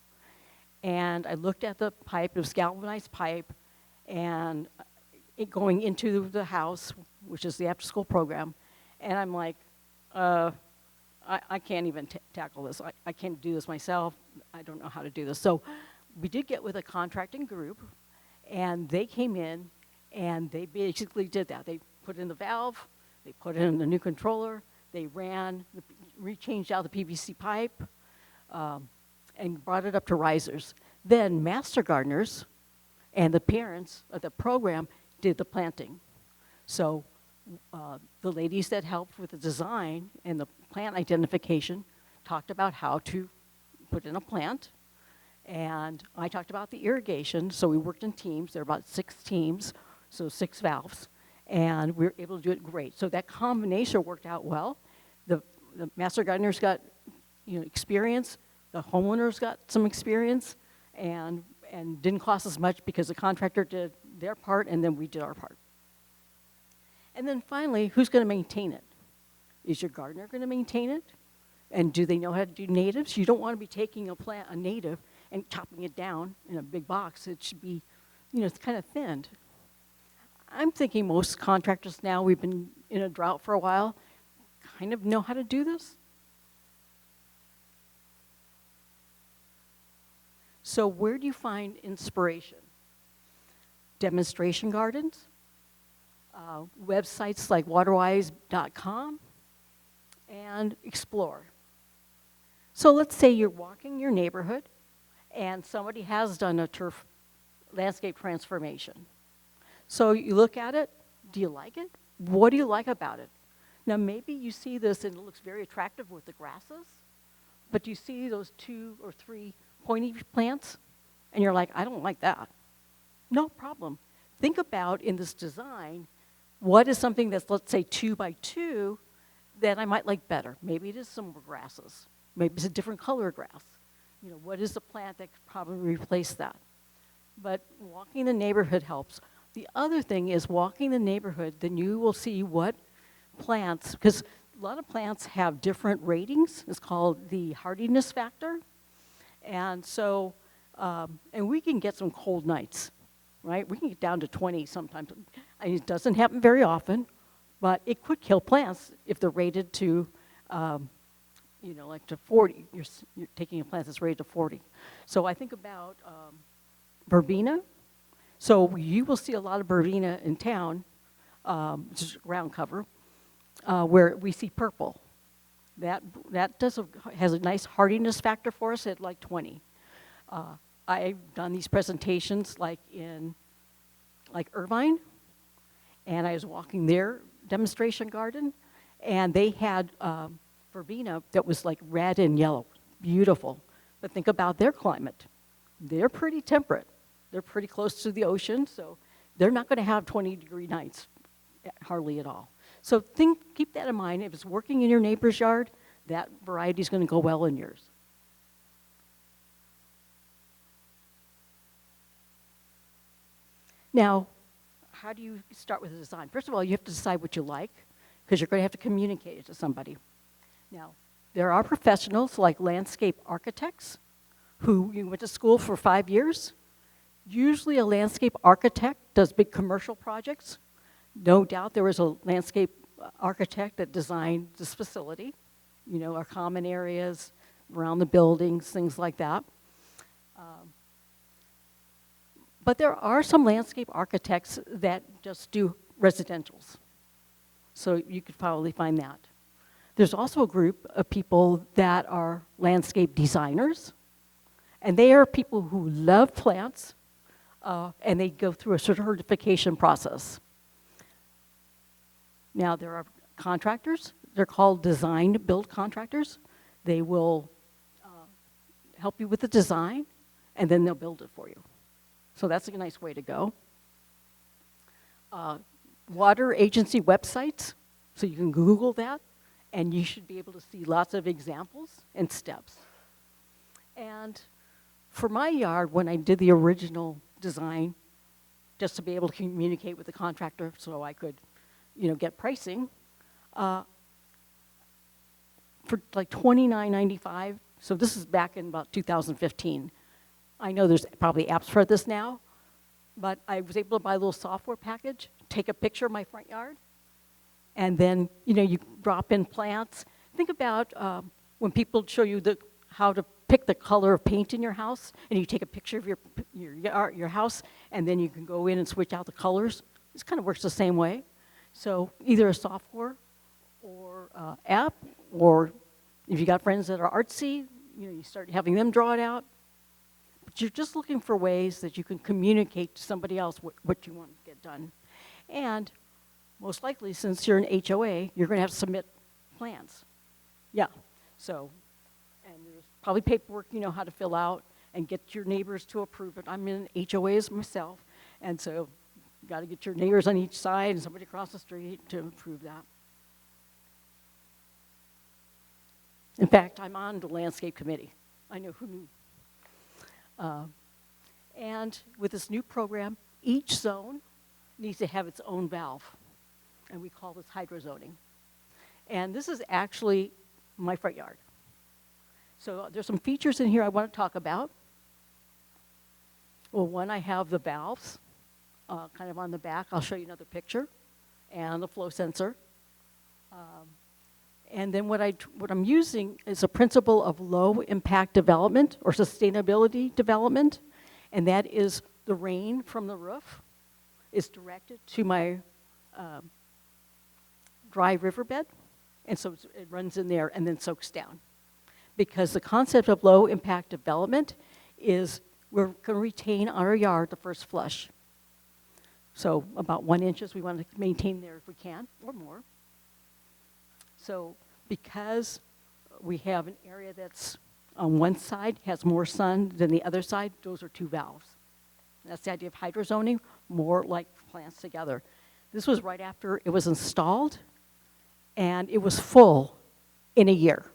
[SPEAKER 2] And I looked at the pipe, it was galvanized pipe, and it going into the house, which is the after-school program, and I'm like, I can't even tackle this. I can't do this myself. I don't know how to do this. So we did get with a contracting group, and they came in, and they basically did that. They put in the valve, they put in the new controller, they changed out the PVC pipe, and brought it up to risers. Then master gardeners and the parents of the program did the planting. So the ladies that helped with the design and the plant identification talked about how to put in a plant, and I talked about the irrigation. So we worked in teams. There were about 6 teams, so 6 valves, and we were able to do it great. So that combination worked out well. The master gardeners got experience. The homeowners got some experience, and didn't cost us much because the contractor did their part, and then we did our part. And then finally, who's going to maintain it? Is your gardener going to maintain it? And do they know how to do natives? You don't want to be taking a native and chopping it down in a big box. It should be, it's kind of thinned. I'm thinking most contractors now, we've been in a drought for a while, kind of know how to do this. So where do you find inspiration? Demonstration gardens, websites like waterwise.com, and explore. So let's say you're walking your neighborhood and somebody has done a turf landscape transformation. So you look at it, do you like it? What do you like about it? Now maybe you see this and it looks very attractive with the grasses, but you see those 2 or 3 pointy plants and you're like, I don't like that. No problem. Think about in this design, what is something that's, let's say, 2 by 2 that I might like better? Maybe it is some more grasses. Maybe it's a different color grass. What is the plant that could probably replace that? But walking the neighborhood helps. The other thing is walking the neighborhood, then you will see what plants, because a lot of plants have different ratings. It's called the hardiness factor. And so, and we can get some cold nights, right? We can get down to 20 sometimes. It doesn't happen very often, but it could kill plants if they're rated to, like to 40. You're taking a plant that's rated to 40. So I think about verbena. So you will see a lot of verbena in town, just ground cover, where we see purple. That has a nice hardiness factor for us at like 20. I've done these presentations like in Irvine, and I was walking their demonstration garden, and they had verbena that was like red and yellow, beautiful. But think about their climate. They're pretty temperate. They're pretty close to the ocean, so they're not going to have 20-degree nights, hardly at all. So keep that in mind. If it's working in your neighbor's yard, that variety is going to go well in yours. Now, how do you start with a design? First of all, you have to decide what you like, because you're going to have to communicate it to somebody. Now, there are professionals like landscape architects who you went to school for 5 years. Usually a landscape architect does big commercial projects. No doubt there was a landscape architect that designed this facility, our common areas, around the buildings, things like that. But there are some landscape architects that just do residentials. So you could probably find that. There's also a group of people that are landscape designers, and they are people who love plants, and they go through a certification process. Now, there are contractors. They're called design-build contractors. They will help you with the design, and then they'll build it for you. So that's a nice way to go. Water agency websites, so you can Google that, and you should be able to see lots of examples and steps. And for my yard, when I did the original design, just to be able to communicate with the contractor so I could, get pricing, for like $29.95. So this is back in about 2015. I know there's probably apps for this now, but I was able to buy a little software package, take a picture of my front yard, and then, you drop in plants. Think about when people show you how to pick the color of paint in your house, and you take a picture of your house, and then you can go in and switch out the colors. This kind of works the same way. So either a software or app, or if you got friends that are artsy, you start having them draw it out. But you're just looking for ways that you can communicate to somebody else what you want to get done. And most likely, since you're an HOA, you're going to have to submit plans. Yeah, so, and there's probably paperwork you know how to fill out and get your neighbors to approve it. I'm in HOAs myself, and so you got to get your neighbors on each side and somebody across the street to approve that. In fact, I'm on the landscape committee. I know who knew. And with this new program, each zone needs to have its own valve, and we call this hydrozoning. And this is actually my front yard. So there's some features in here I want to talk about. Well, one, I have the valves kind of on the back. I'll show you another picture, and the flow sensor. And then what I'm using is a principle of low impact development or sustainability development, and that is the rain from the roof is directed to my dry riverbed, and so it runs in there and then soaks down. Because the concept of low impact development is we're going to retain on our yard the first flush. So about 1 inch we want to maintain there if we can, or more. So because we have an area that's on one side has more sun than the other side, those are two valves. That's the idea of hydrozoning, more like plants together. This was right after it was installed, and it was full in a year.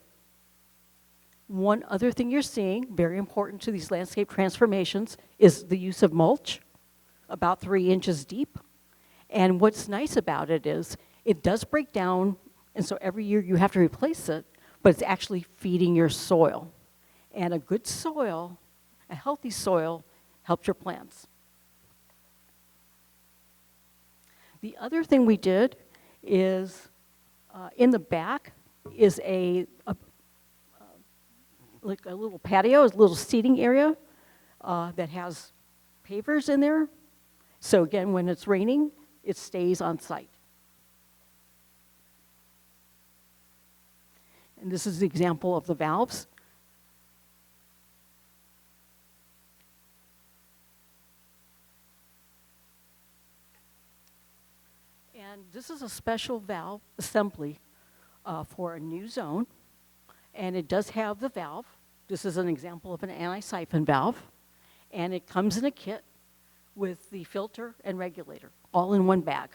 [SPEAKER 2] One other thing you're seeing, very important to these landscape transformations, is the use of mulch, about 3 inches deep. And what's nice about it is it does break down, and so every year you have to replace it, but it's actually feeding your soil. And a good soil, a healthy soil, helps your plants. The other thing we did is in the back is like a little patio, a little seating area that has pavers in there. So again, when it's raining, it stays on site. And this is the example of the valves. And this is a special valve assembly for a new zone. And it does have the valve. This is an example of an anti-siphon valve. And it comes in a kit with the filter and regulator, all in one bag.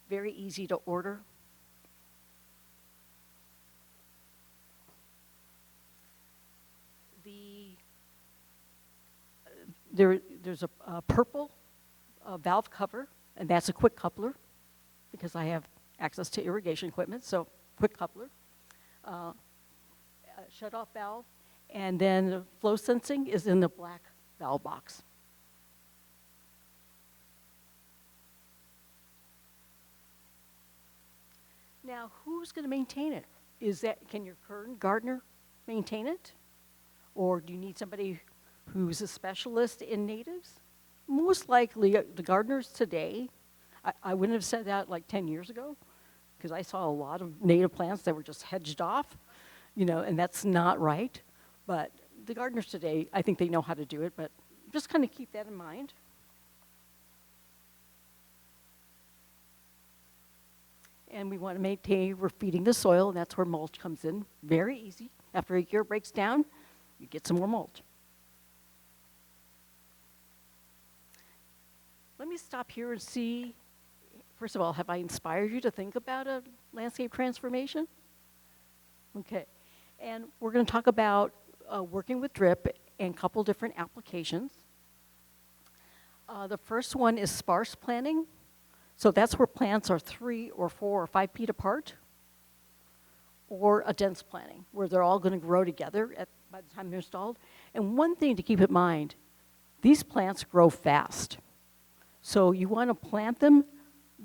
[SPEAKER 2] Very easy to order. There's a purple valve cover, and that's a quick coupler, because I have access to irrigation equipment, so quick coupler. Shut-off valve, and then the flow sensing is in the black valve box. Now, who's going to maintain it? Can your current gardener maintain it? Or do you need somebody who's a specialist in natives? Most likely, the gardeners today, I wouldn't have said that like 10 years ago, because I saw a lot of native plants that were just hedged off, and that's not right. But the gardeners today, I think they know how to do it, but just kind of keep that in mind. And we want to maintain, we're feeding the soil, and that's where mulch comes in. Very easy. After a year breaks down, you get some more mulch. Let me stop here and see, first of all, have I inspired you to think about a landscape transformation? Okay. And we're going to talk about working with drip and a couple different applications. The first one is sparse planting. So that's where plants are 3 or 4 or 5 feet apart. Or a dense planting, where they're all going to grow together by the time they're installed. And one thing to keep in mind, these plants grow fast. So you want to plant them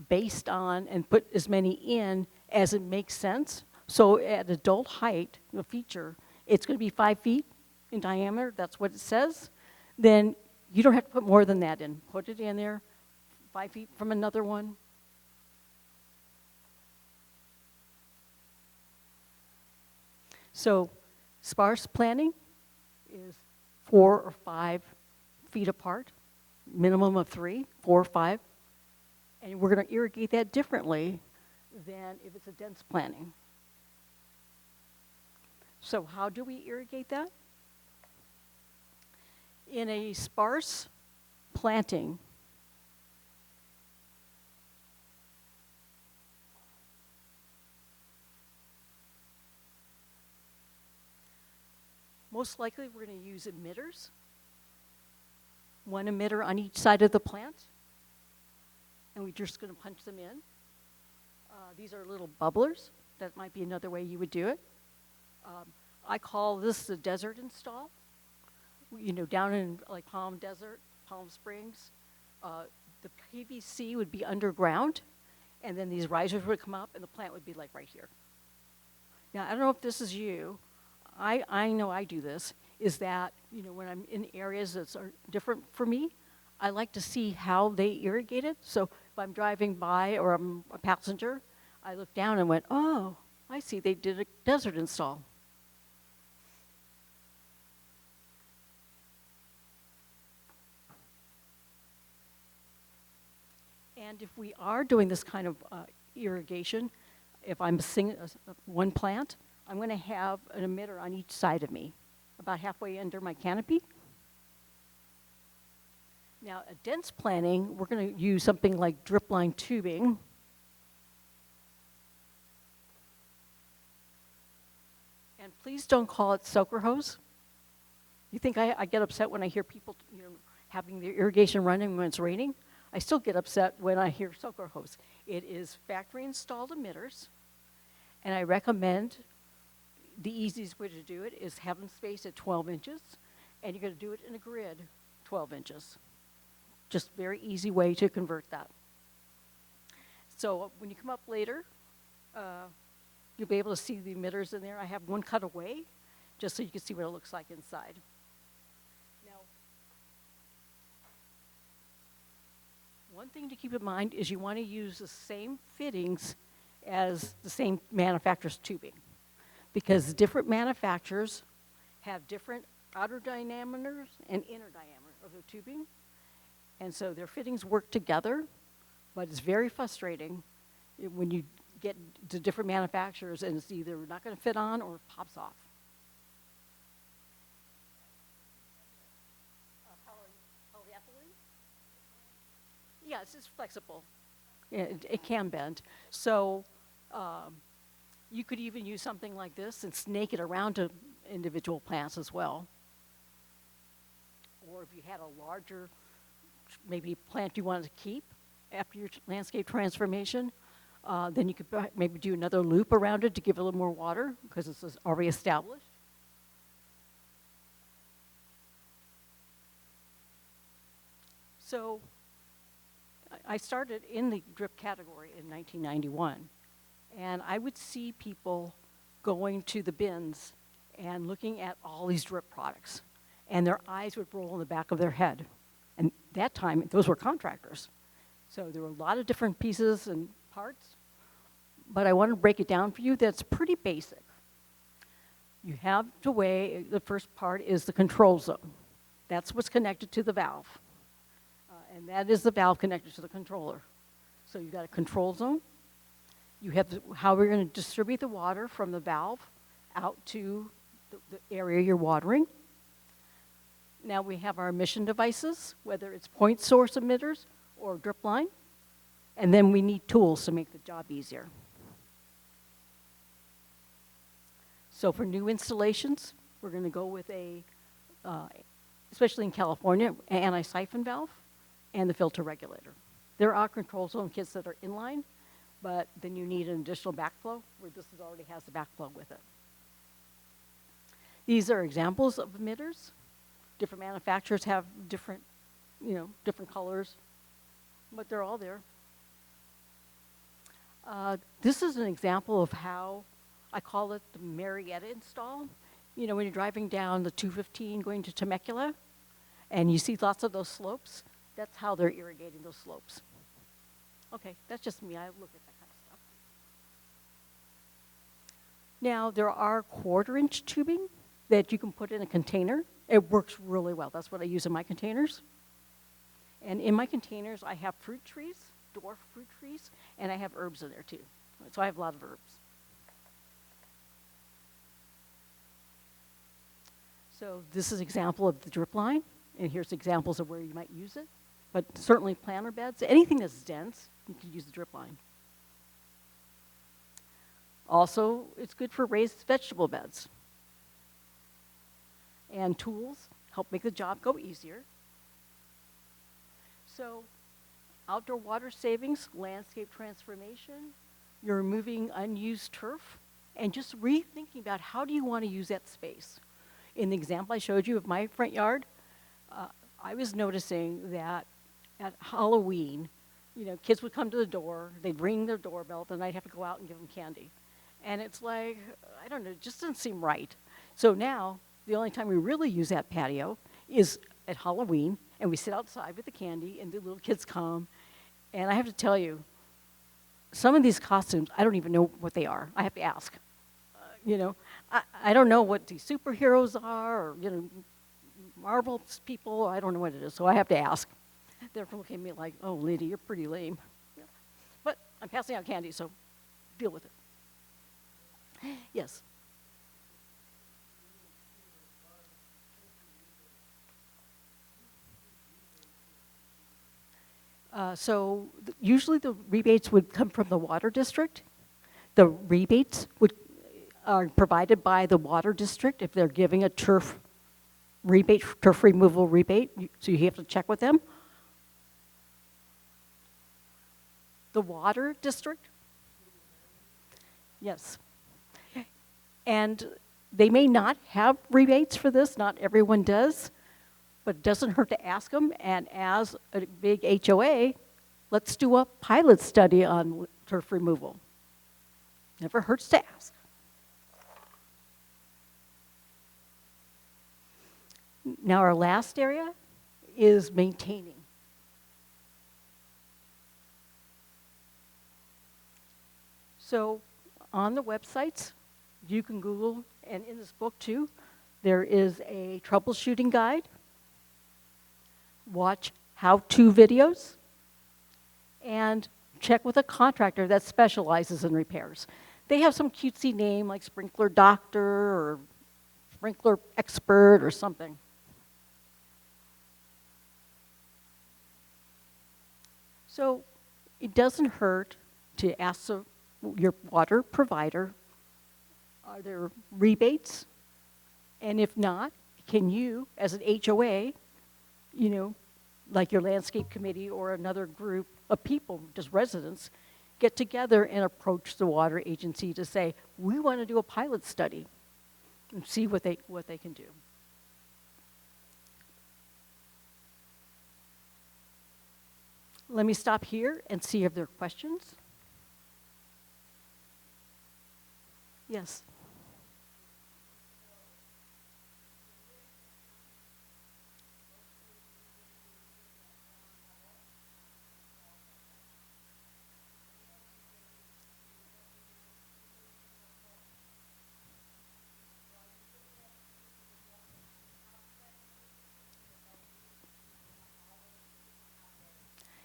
[SPEAKER 2] based on and put as many in as it makes sense. So at adult height, the feature, it's going to be 5 feet in diameter. That's what it says. Then you don't have to put more than that in. Put it in there, 5 feet from another one. So sparse planting is 4 or 5 feet apart, minimum of 3, 4 or 5. And we're going to irrigate that differently than if it's a dense planting. So how do we irrigate that? In a sparse planting, most likely we're going to use emitters, one emitter on each side of the plant, and we're just going to punch them in. These are little bubblers. That might be another way you would do it. I call this the desert install. You know, down in like Palm Desert, Palm Springs, the PVC would be underground, and then these risers would come up, and the plant would be like right here. Now, I don't know if this is you. I know I do this, is that, you know, when I'm in areas that are different for me, I like to see how they irrigate it. So if I'm driving by or I'm a passenger, I look down and went, oh, I see they did a desert install. And if we are doing this kind of irrigation, if I'm one plant, I'm going to have an emitter on each side of me, about halfway under my canopy. Now, a dense planting, we're going to use something like drip line tubing. And please don't call it soaker hose. You think I get upset when I hear people, you know, having their irrigation running when it's raining? I still get upset when I hear soaker hose. It is factory installed emitters, and I recommend the easiest way to do it is have them spaced at 12 inches, and you're going to do it in a grid, 12 inches. Just very easy way to convert that. So when you come up later, you'll be able to see the emitters in there. I have one cut away, just so you can see what it looks like inside. Now, one thing to keep in mind is you want to use the same fittings as the same manufacturer's tubing, because different manufacturers have different outer diameters and inner diameter of their tubing, and so their fittings work together, but it's very frustrating when you get to different manufacturers and it's either not going to fit on or pops off. Polyethylene? Yeah, it's just flexible. Yeah, it can bend. So you could even use something like this and snake it around to individual plants as well. Or if you had a larger, maybe plant you wanted to keep after your landscape transformation, then you could maybe do another loop around it to give it a little more water because it's already established. So I started in the drip category in 1991, and I would see people going to the bins and looking at all these drip products, and their eyes would roll in the back of their head. And that time, those were contractors. So there were a lot of different pieces and parts, but I want to break it down for you that's pretty basic. You have to weigh, the first part is the control zone. That's what's connected to the valve. And that is the valve connected to the controller. So you've got a control zone. You have how we're going to distribute the water from the valve out to the area you're watering. Now we have our emission devices, whether it's point source emitters or drip line. And then we need tools to make the job easier. So for new installations, we're going to go with a, especially in California, an anti-siphon valve and the filter regulator. There are control zone kits that are inline, but then you need an additional backflow, where this already has the backflow with it. These are examples of emitters. Different manufacturers have different, different colors, but they're all there. This is an example of how I call it the Marietta install. You know, when you're driving down the 215 going to Temecula, and you see lots of those slopes, that's how they're irrigating those slopes. Okay, that's just me. I look at that kind of stuff. Now, there are 1/4-inch tubing that you can put in a container It works really well. That's what I use in my containers. And in my containers, I have fruit trees, dwarf fruit trees, and I have herbs in there too. So I have a lot of herbs. So this is an example of the drip line, and here's examples of where you might use it. But certainly planter beds, anything that's dense, you can use the drip line. Also, it's good for raised vegetable beds. And tools help make the job go easier. So, outdoor water savings, landscape transformation, you're removing unused turf, and just rethinking about how do you want to use that space. In the example I showed you of my front yard, I was noticing that at Halloween, kids would come to the door, they'd ring their doorbell, then I'd have to go out and give them candy. And it's like, I don't know, it just doesn't seem right. So now, the only time we really use that patio is at Halloween, and we sit outside with the candy, and the little kids come. And I have to tell you, some of these costumes, I don't even know what they are. I have to ask. I don't know what these superheroes are, or, Marvel people, I don't know what it is, so I have to ask. They're looking at me like, oh, Lydia, you're pretty lame. Yeah. But I'm passing out candy, so deal with it. Yes? Usually the rebates would come from the water district. The rebates are provided by the water district if they're giving a turf removal rebate, so you have to check with them. The water district? Yes. And they may not have rebates for this, not everyone does, but it doesn't hurt to ask them. And as a big HOA, let's do a pilot study on turf removal. Never hurts to ask. Now our last area is maintaining. So on the websites, you can Google, and in this book too, there is a troubleshooting guide. Watch how-to videos, and check with a contractor that specializes in repairs. They have some cutesy name like Sprinkler Doctor or Sprinkler Expert or something. So it doesn't hurt to ask your water provider, are there rebates? And if not, can you, as an HOA, like your landscape committee or another group of people, just residents, get together and approach the water agency to say, we want to do a pilot study and see what they can do. Let me stop here and see if there are questions. Yes.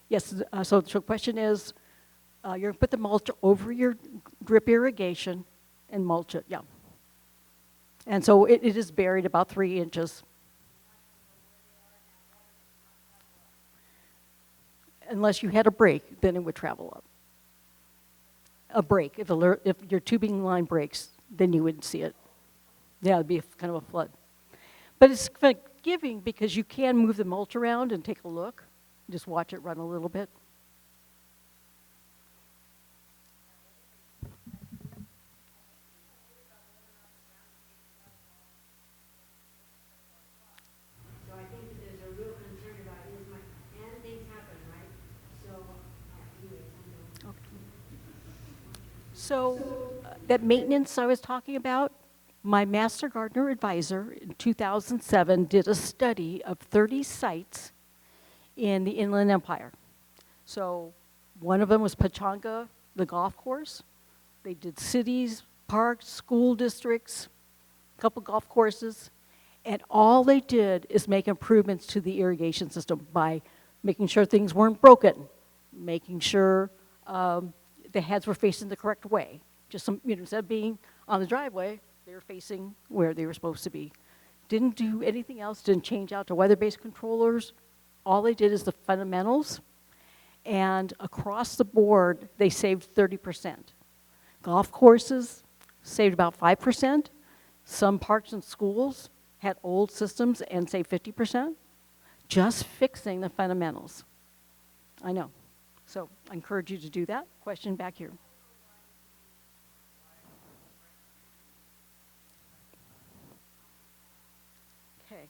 [SPEAKER 2] Yes, so the question is, you're going to put the mulch over your drip irrigation and mulch it, yeah. And so it is buried about 3 inches. Unless you had a break, then it would travel up. A break, if your tubing line breaks, then you wouldn't see it. Yeah, it'd be kind of a flood. But it's forgiving because you can move the mulch around and take a look. Just watch it run a little bit.
[SPEAKER 3] So I think that there's a real concern about and things happen, right? So, anyways, I know.
[SPEAKER 2] Okay. So that maintenance I was talking about, my master gardener advisor in 2007 did a study of 30 sites in the Inland Empire. So one of them was Pechanga, the golf course. They did cities, parks, school districts, a couple golf courses. And all they did is make improvements to the irrigation system by making sure things weren't broken, making sure the heads were facing the correct way. Just some, instead of being on the driveway, they were facing where they were supposed to be. Didn't do anything else, didn't change out to weather-based controllers. All they did is the fundamentals. And across the board, they saved 30%. Golf courses saved about 5%. Some parks and schools had old systems and saved 50%. Just fixing the fundamentals. I know. So I encourage you to do that. Question back here. Okay.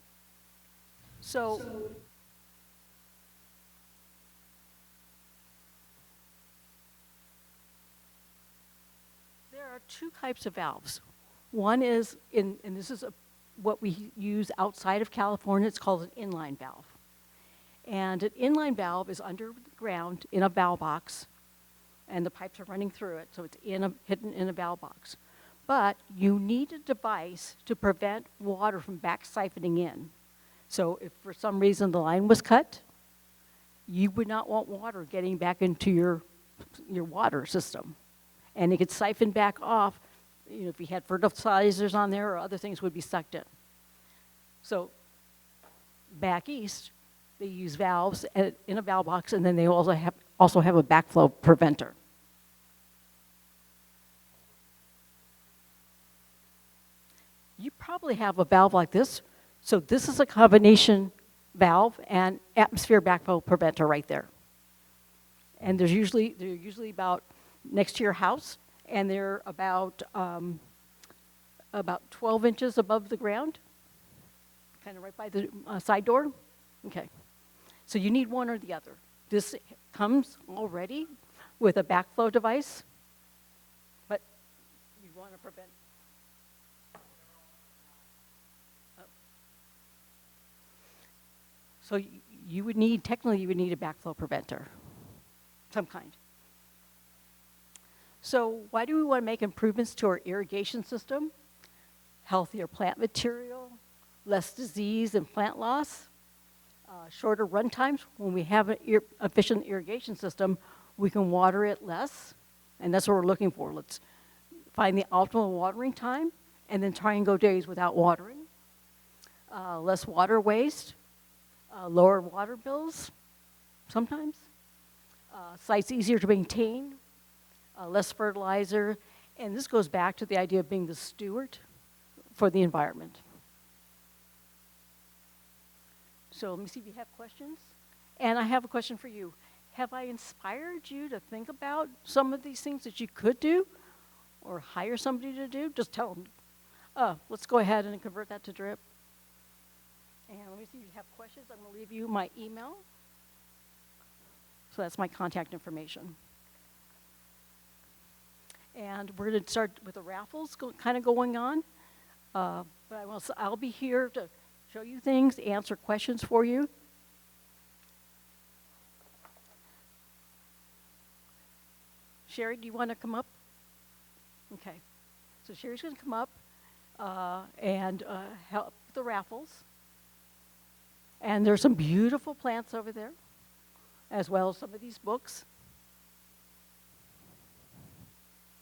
[SPEAKER 2] So there are two types of valves. One is, and this is what we use outside of California, it's called an inline valve. And an inline valve is underground in a valve box, and the pipes are running through it, so it's hidden in a valve box. But you need a device to prevent water from back siphoning in. So if for some reason the line was cut, you would not want water getting back into your water system. And it could siphon back off, if you had fertilizers on there or other things would be sucked in. So back east, they use valves in a valve box, and then they also have a backflow preventer. You probably have a valve like this. So this is a combination valve and atmosphere backflow preventer right there. And they're usually about next to your house, and they're about 12 inches above the ground, kind of right by the side door. Okay. So you need one or the other. This comes already with a backflow device, but you want to prevent. So technically you would need a backflow preventer, some kind. So why do we want to make improvements to our irrigation system? Healthier plant material, less disease and plant loss, shorter run times. When we have an efficient irrigation system, we can water it less, and that's what we're looking for. Let's find the optimal watering time, and then try and go days without watering. Less water waste, lower water bills sometimes, sites easier to maintain, less fertilizer, and this goes back to the idea of being the steward for the environment. So let me see if you have questions. And I have a question for you. Have I inspired you to think about some of these things that you could do or hire somebody to do? Just tell them, let's go ahead and convert that to drip. And let me see if you have questions. I'm going to leave you my email. So that's my contact information. And we're going to start with the raffles kind of going on. But I'll be here to show you things, answer questions for you. Sherry, do you want to come up? Okay. So Sherry's going to come up and help with the raffles. And there's some beautiful plants over there, as well as some of these books.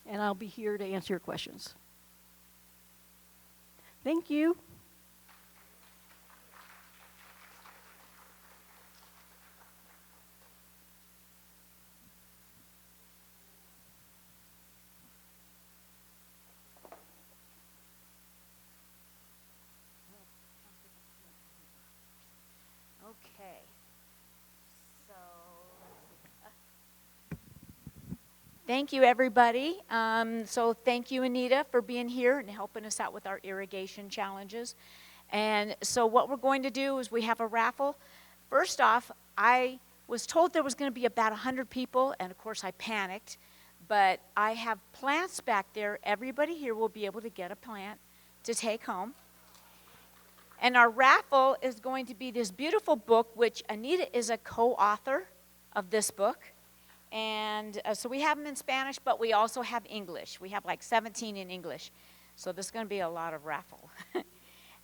[SPEAKER 2] And I'll be here to answer your questions. Thank you.
[SPEAKER 1] Okay. So, thank you, everybody. So thank you, Anita, for being here and helping us out with our irrigation challenges. And so what we're going to do is we have a raffle. First off, I was told there was going to be about 100 people, and of course I panicked. But I have plants back there. Everybody here will be able to get a plant to take home. And our raffle is going to be this beautiful book, which Anita is a co-author of this book. And so we have them in Spanish, but we also have English. We have like 17 in English. So this is going to be a lot of raffle.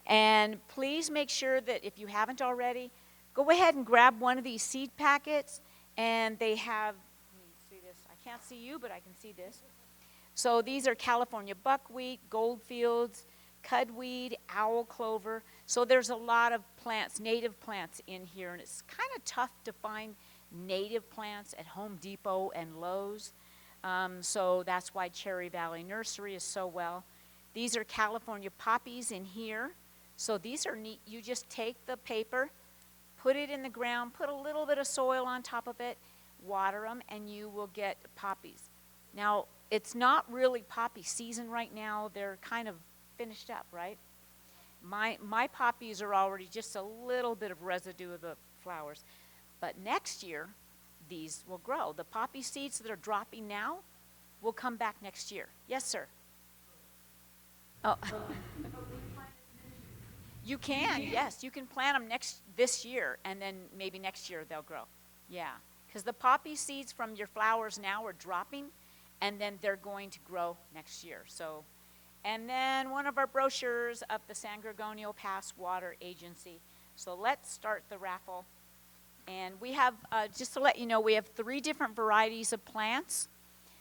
[SPEAKER 1] And please make sure that if you haven't already, go ahead and grab one of these seed packets. And they have, let me see this. I can't see you, but I can see this. So these are California buckwheat, goldfields, cudweed, owl clover. So there's a lot of plants, native plants in here, and it's kind of tough to find native plants at Home Depot and Lowe's. So that's why Cherry Valley Nursery is so well. These are California poppies in here. So these are neat. You just take the paper, put it in the ground, put a little bit of soil on top of it, water them, and you will get poppies. Now, it's not really poppy season right now. They're kind of finished up, right? My poppies are already just a little bit of residue of the flowers. But next year, these will grow. The poppy seeds that are dropping now will come back next year. Yes, sir? Oh. You can, yes. You can plant them this year, and then maybe next year they'll grow. Yeah, because the poppy seeds from your flowers now are dropping, and then they're going to grow next year. So, and then one of our brochures of the San Gorgonio Pass Water Agency. So let's start the raffle. And we have, just to let you know, we have 3 different varieties of plants.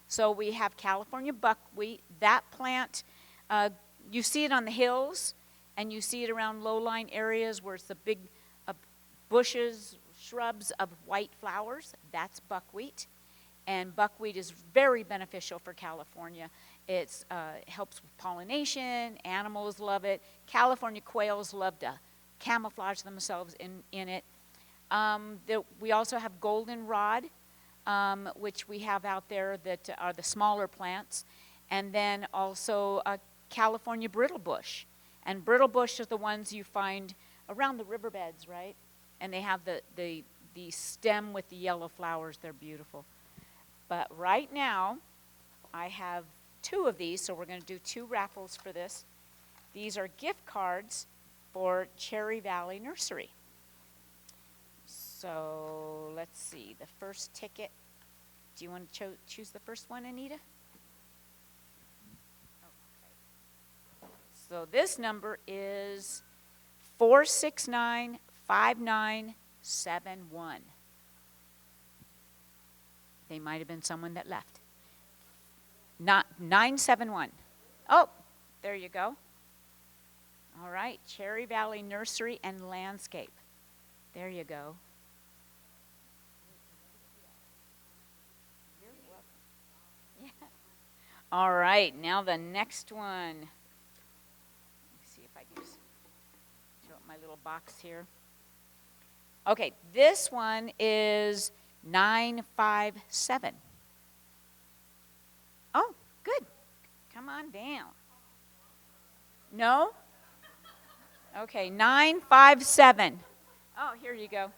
[SPEAKER 1] So we have California buckwheat. That plant, you see it on the hills, and you see it around low-lying areas where it's the big bushes, shrubs of white flowers. That's buckwheat. And buckwheat is very beneficial for California. It helps with pollination. Animals love it. California quails love to camouflage themselves in it. We also have goldenrod, which we have out there that are the smaller plants. And then also California brittlebush. And brittlebush are the ones you find around the riverbeds, right? And they have the stem with the yellow flowers. They're beautiful. But right now, I have 2 of these, so we're going to do 2 raffles for this. These are gift cards for Cherry Valley Nursery. So let's see, the first ticket. Do you want to choose the first one, Anita? So this number is 4695971. They might have been someone that left. Not 971. Oh, there you go. All right, Cherry Valley Nursery and Landscape. There you go. You're welcome. Yeah. All right, now the next one. See if I can just show up my little box here. Okay, this one is 957. Oh, good. Come on down. No? Okay, 957. Oh, here you go.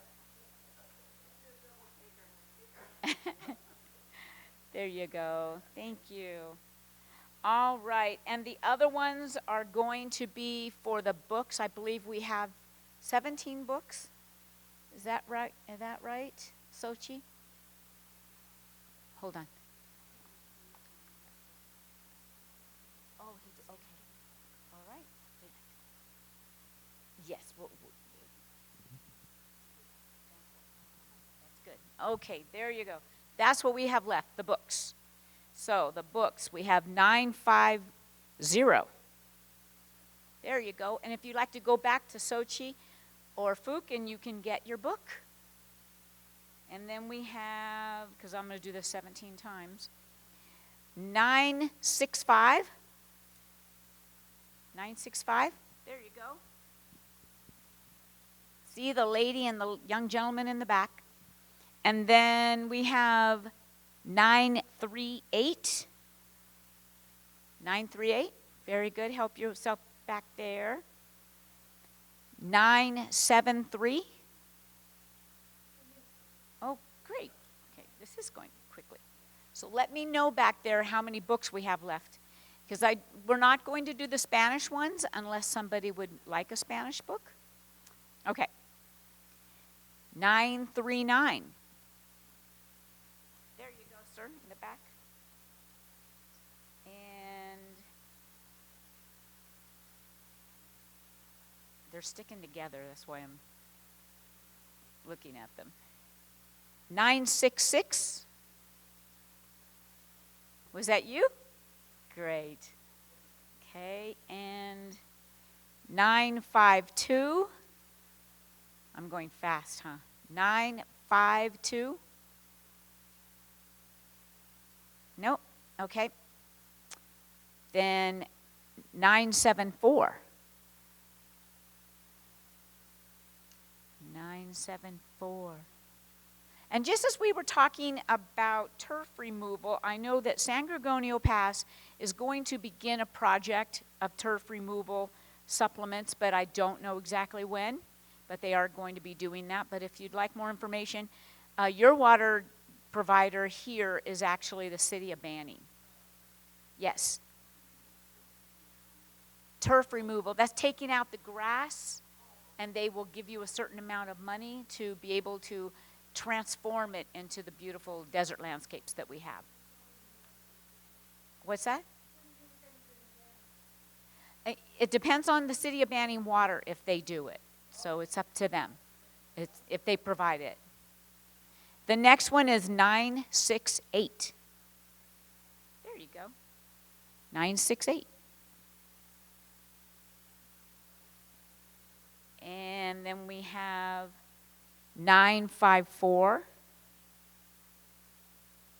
[SPEAKER 1] There you go. Thank you. All right, and the other ones are going to be for the books. I believe we have 17 books. Is that right? Sochi? Hold on. Oh, okay. All right. Yes. That's good. Okay, there you go. That's what we have left, the books. So the books, we have 950. There you go. And if you'd like to go back to Sochi or Fukin, you can get your book. And then we have, because I'm going to do this 17 times, 965. 965. There you go. See the lady and the young gentleman in the back. And then we have 938. 938. Very good. Help yourself back there. 973. Oh, great. Okay, this is going quickly. So let me know back there how many books we have left. Because we're not going to do the Spanish ones unless somebody would like a Spanish book. Okay. 939. There you go, sir, in the back. And sticking together. That's why I'm looking at them. 966. Was that you? Great. Okay, and 952. I'm going fast, huh? 952. Nope. Okay. Then 974. 974. And just as we were talking about turf removal, I know that San Gorgonio Pass is going to begin a project of turf removal supplements, but I don't know exactly when, but they are going to be doing that. But if you'd like more information, your water provider here is actually the city of Banning. Yes. Turf removal, that's taking out the grass, and they will give you a certain amount of money to be able to transform it into the beautiful desert landscapes that we have. What's that? It depends on the city of Banning Water if they do it. So it's up to them if they provide it. The next one is 968. There you go. 968. And then we have 954.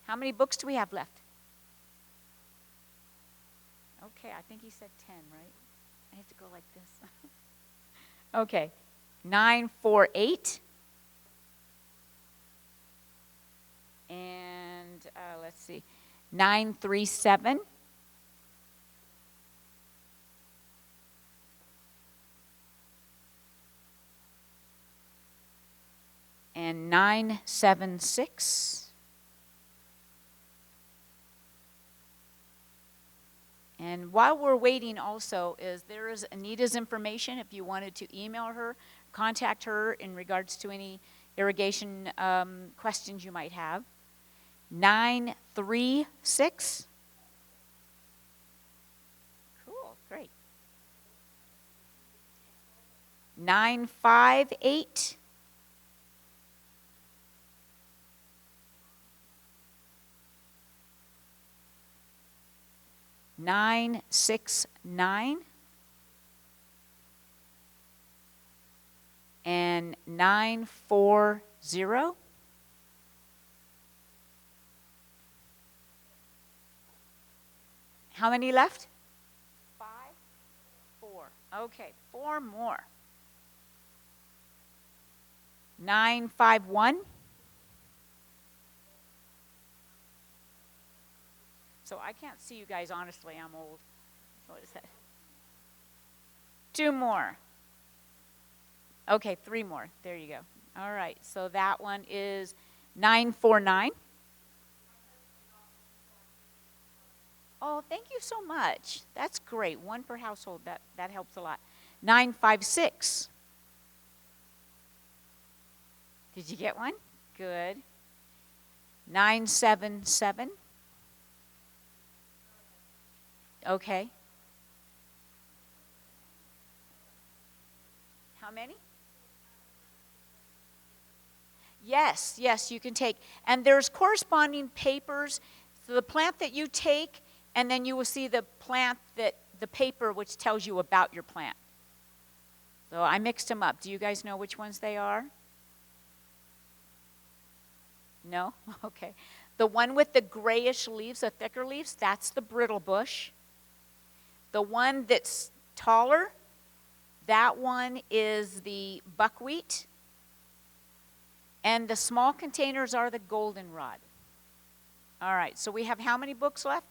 [SPEAKER 1] How many books do we have left? Okay, I think he said 10, right? I have to go like this. Okay, 948. And let's see, 937. And 976. And while we're waiting also, there is Anita's information if you wanted to email her, contact her in regards to any irrigation questions you might have. 936. Cool, great. 958. 969. And 940. How many left? 5? 4. Okay, 4 more. 951. So I can't see you guys, honestly, I'm old. What is that? 2 more. Okay, 3 more. There you go. All right, so that one is 949. Oh, thank you so much. That's great. 1 per household. That helps a lot. 956. Did you get one? Good. 977. Okay. How many? Yes, you can take. And there's corresponding papers. So the plant that you take, and then you will see the paper which tells you about your plant. So I mixed them up. Do you guys know which ones they are? No? Okay. The one with the grayish leaves, the thicker leaves, that's the brittle bush. The one that's taller, that one is the buckwheat. And the small containers are the goldenrod. All right, so we have how many books left?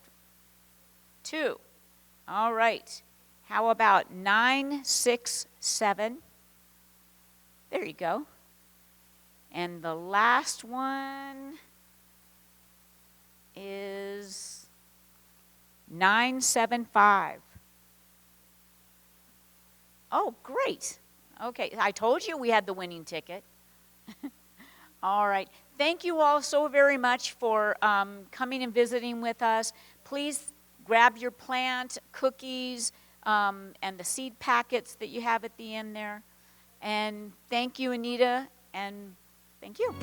[SPEAKER 1] 2. All right. How about 967? There you go. And the last one is 975. Oh, great. Okay, I told you we had the winning ticket. All right. Thank you all so very much for coming and visiting with us. Please grab your plant, cookies, and the seed packets that you have at the end there. And thank you, Anita, and thank you.